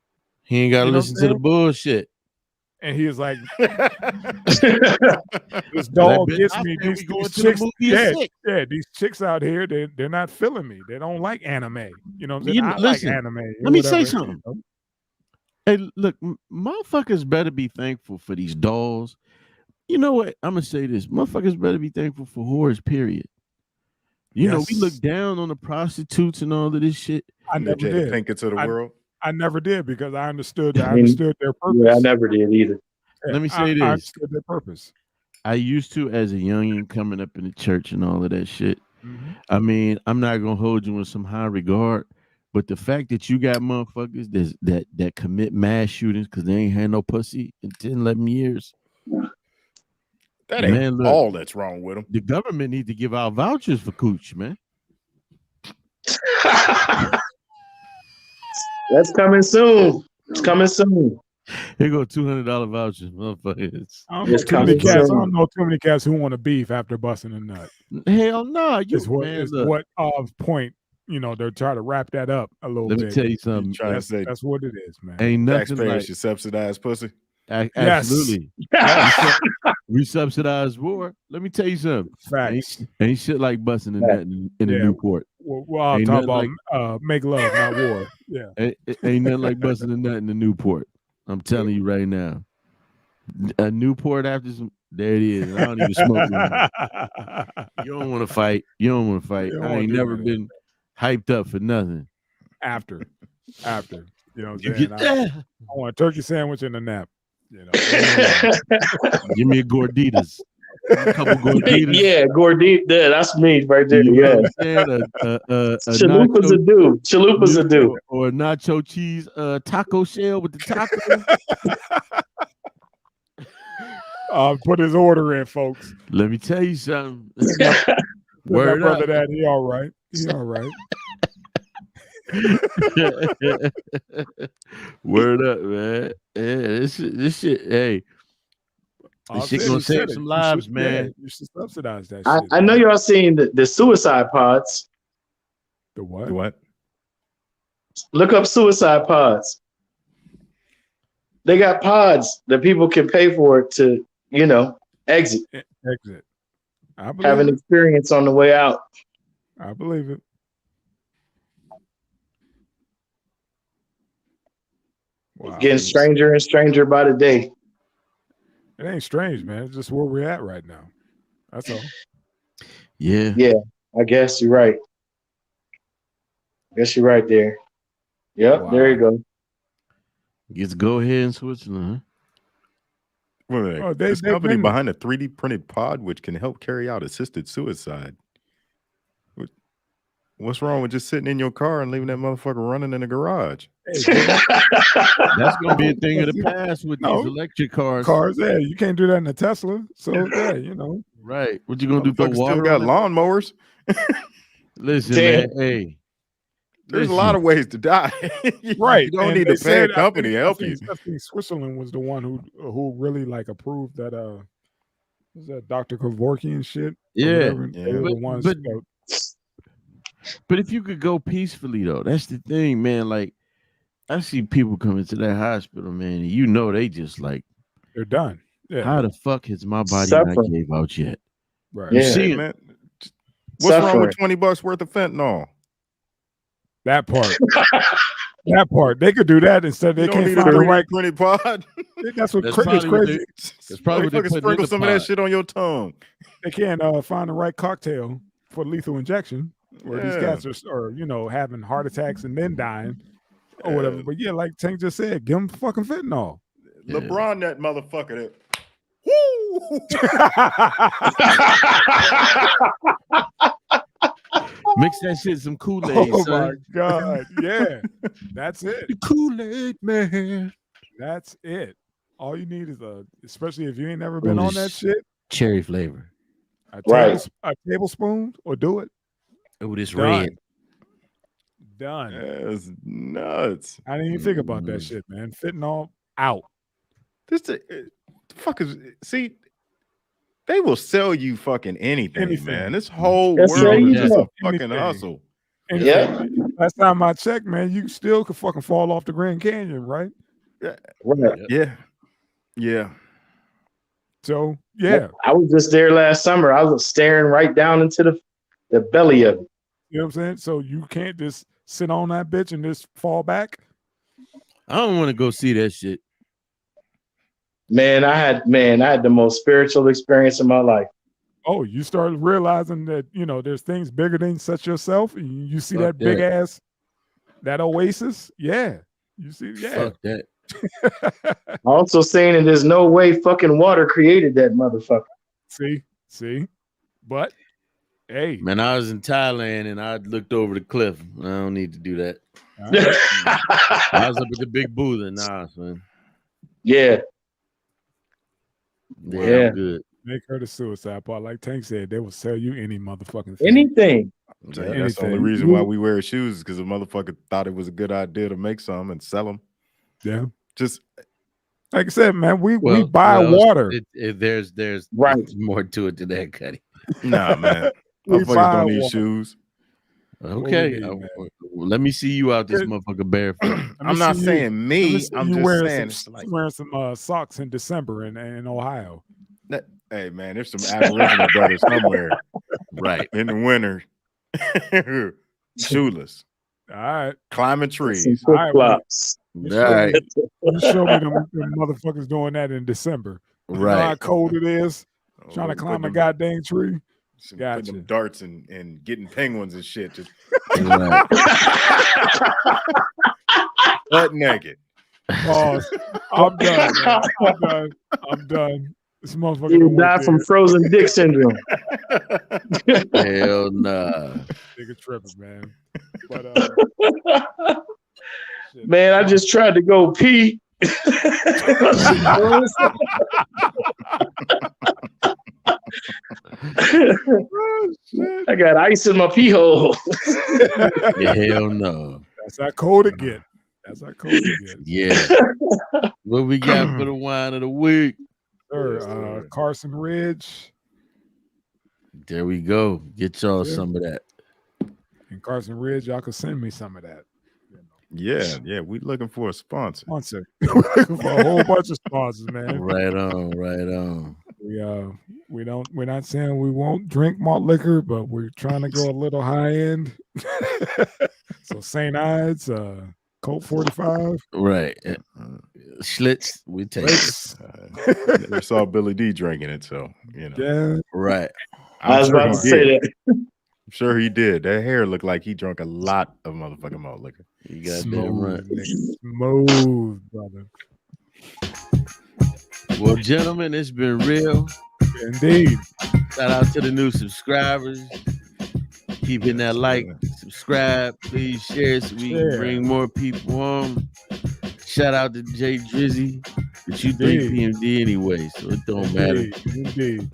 He ain't gotta listen to the bullshit. And he was like, this doll gets me. These chicks, these chicks out here, they're not feeling me. They don't like anime. You know what I'm saying? I like anime. Let me say something. Hey, look, motherfuckers better be thankful for these dolls. You know what? I'm gonna say this. Motherfuckers better be thankful for whores, period. You know, we look down on the prostitutes and all of this shit. I never did. Think it to the world. I never did because I understood their purpose. Yeah, I never did either. Let me say this. I understood their purpose. I used to, as a youngin, coming up in the church and all of that shit. I mean, I'm not gonna hold you in some high regard, but the fact that you got motherfuckers that commit mass shootings because they ain't had no pussy in 10, 11 years. That ain't all that's wrong with them. The government need to give out vouchers for cooch, man. That's coming soon. It's coming soon. Here go $200 vouchers, motherfuckers. I don't know too many cats who want to beef after busting a nut. Hell no. What point, they're trying to wrap that up a little bit. Let me tell you something. That's what it is, man. Ain't nothing taxpayers should subsidize pussy. Absolutely. We subsidize war. Let me tell you something. Facts. Ain't shit like busting a nut in the Newport. Well, I'm talking about make love, not war. Yeah. Ain't nothing like busting a nut in the Newport. I'm telling you right now. A Newport after some, there it is. I don't even smoke no more. You don't want to fight. I ain't never been hyped up for nothing. After. You know what I'm saying? I want a turkey sandwich and a nap. Give me a Gorditas. A couple Gorditas. Yeah, Gorditas. That's me right there. Chalupa's a do. Chalupa's a do. Or a nacho cheese taco shell with the taco. Put his order in, folks. Let me tell you something. Word up. Brother, that he all right. Word up, man. Yeah, this shit. Hey, this shit gonna save some lives, man. You should subsidize that shit. I know y'all seen the suicide pods. The what? The what? Look up suicide pods. They got pods that people can pay for to, exit. Have an experience on the way out. I believe it. Wow. It's getting stranger and stranger by the day. It ain't strange, man. It's just where we're at right now. That's all. Yeah. Yeah, I guess you're right. I guess you're right there. Yep, There you go. Gets go ahead in Switzerland, huh? This company behind a 3D printed pod which can help carry out assisted suicide. What's wrong with just sitting in your car and leaving that motherfucker running in the garage? That's gonna be a thing of the past with these electric cars. Yeah, you can't do that in a Tesla. So yeah, you know. Right. What you gonna do? Throw water? Still got lawnmowers. Listen, man. Hey, there's a lot of ways to die. Right. You don't need to pay a company to help you. I think Switzerland was the one who really like approved that. Was that Dr. Kevorkian shit? Yeah. They were the ones. But if you could go peacefully though, that's the thing, man. Like I see people coming to that hospital, man, and you know they just like they're done. Yeah. How the fuck has my body not gave out yet? Right. You see it, man. What's wrong with $20 worth of fentanyl? That part. That part. They could do that instead. They can't find the right printed pod. That's what is crazy. It's probably what they sprinkle some of that shit on your tongue. They can't find the right cocktail for lethal injection. Where these cats are, you know, having heart attacks and then dying or whatever. But yeah, like Tank just said, give them fucking fentanyl. LeBron, that motherfucker. Mix that shit some Kool-Aid. Oh son. my God. Yeah. That's it. The Kool-Aid man. That's it. All you need is especially if you ain't never been on that shit. Cherry flavor. A tablespoon or do it. Oh, this red. Done. That's nuts. I didn't even think about that shit, man. Fentanyl out. See, they will sell you fucking anything. Man. This whole world is just a fucking hustle. Yeah. Last time I checked, man, you still could fucking fall off the Grand Canyon, right? Yeah. So yeah. I was just there last summer. I was staring right down into the belly of it. You know what I'm saying? So you can't just sit on that bitch and just fall back. I don't want to go see that shit. Man, I had the most spiritual experience of my life. Oh, you started realizing that, you know, there's things bigger than such yourself. You see that big ass, that oasis. Yeah. You see, Fuck that. Also saying that there's no way fucking water created that motherfucker. See, but hey, man, I was in Thailand and I looked over the cliff. I don't need to do that. I was up at the big Buddha. Nah, son. Yeah. I'm good. Make her the suicide part. Like Tank said, they will sell you any motherfucking thing. Anything. That's the only reason why we wear shoes, because the motherfucker thought it was a good idea to make some and sell them. Yeah. Just like I said, man, we buy water. There's more to it than that, Cuddy. Nah, man. Motherfuckers don't need shoes. Okay. Let me see you out this motherfucker barefoot. I'm not saying me. I'm just saying wearing some socks in December in Ohio. Hey man, there's some Aboriginal brothers somewhere, right, in the winter, shoeless. All right, climbing trees. All right, you show me them motherfuckers doing that in December. Right, you know how cold it is. Trying to climb a goddamn tree. Gotcha. Them darts and getting penguins and shit. Just butt naked. Oh, I'm done. Man. I'm done. This motherfucker you die from frozen dick syndrome. Hell nah. Nigga tripping, man. But man, I just tried to go pee. I got ice in my pee hole. Hell no. That's how cold it get. Yeah. What we got for the wine of the week? Sir, Carson Ridge. There we go. Get y'all some of that. And Carson Ridge, y'all can send me some of that. Yeah, we looking for a sponsor. For a whole bunch of sponsors, man. Right on. We're not saying we won't drink malt liquor, but we're trying to go a little high end. So St. Ides, Colt 45. Right. Schlitz, we take it. Never saw Billy D drinking it, so you know. Yeah. Right. I was about to say that. I'm sure he did. That hair looked like he drank a lot of motherfucking malt liquor. You got that right. Smooth, brother. Well, gentlemen, it's been real. Indeed. Shout out to the new subscribers. Keep hitting that like, subscribe, please share so we can bring more people on. Shout out to Jay Drizzy, but you 3 PMD anyway, so it don't matter. Indeed.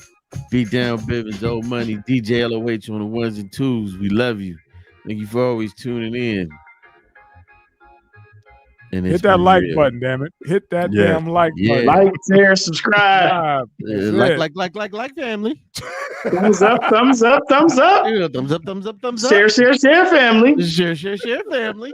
Beat down Bivens, old money, DJ LOH on the 1s and 2s. We love you. Thank you for always tuning in. And hit that like button, damn it. Hit that damn like button. Like, share, subscribe. Like family. Thumbs up, thumbs up, thumbs up. Thumbs up, thumbs up, thumbs up. Share, family. Share, family.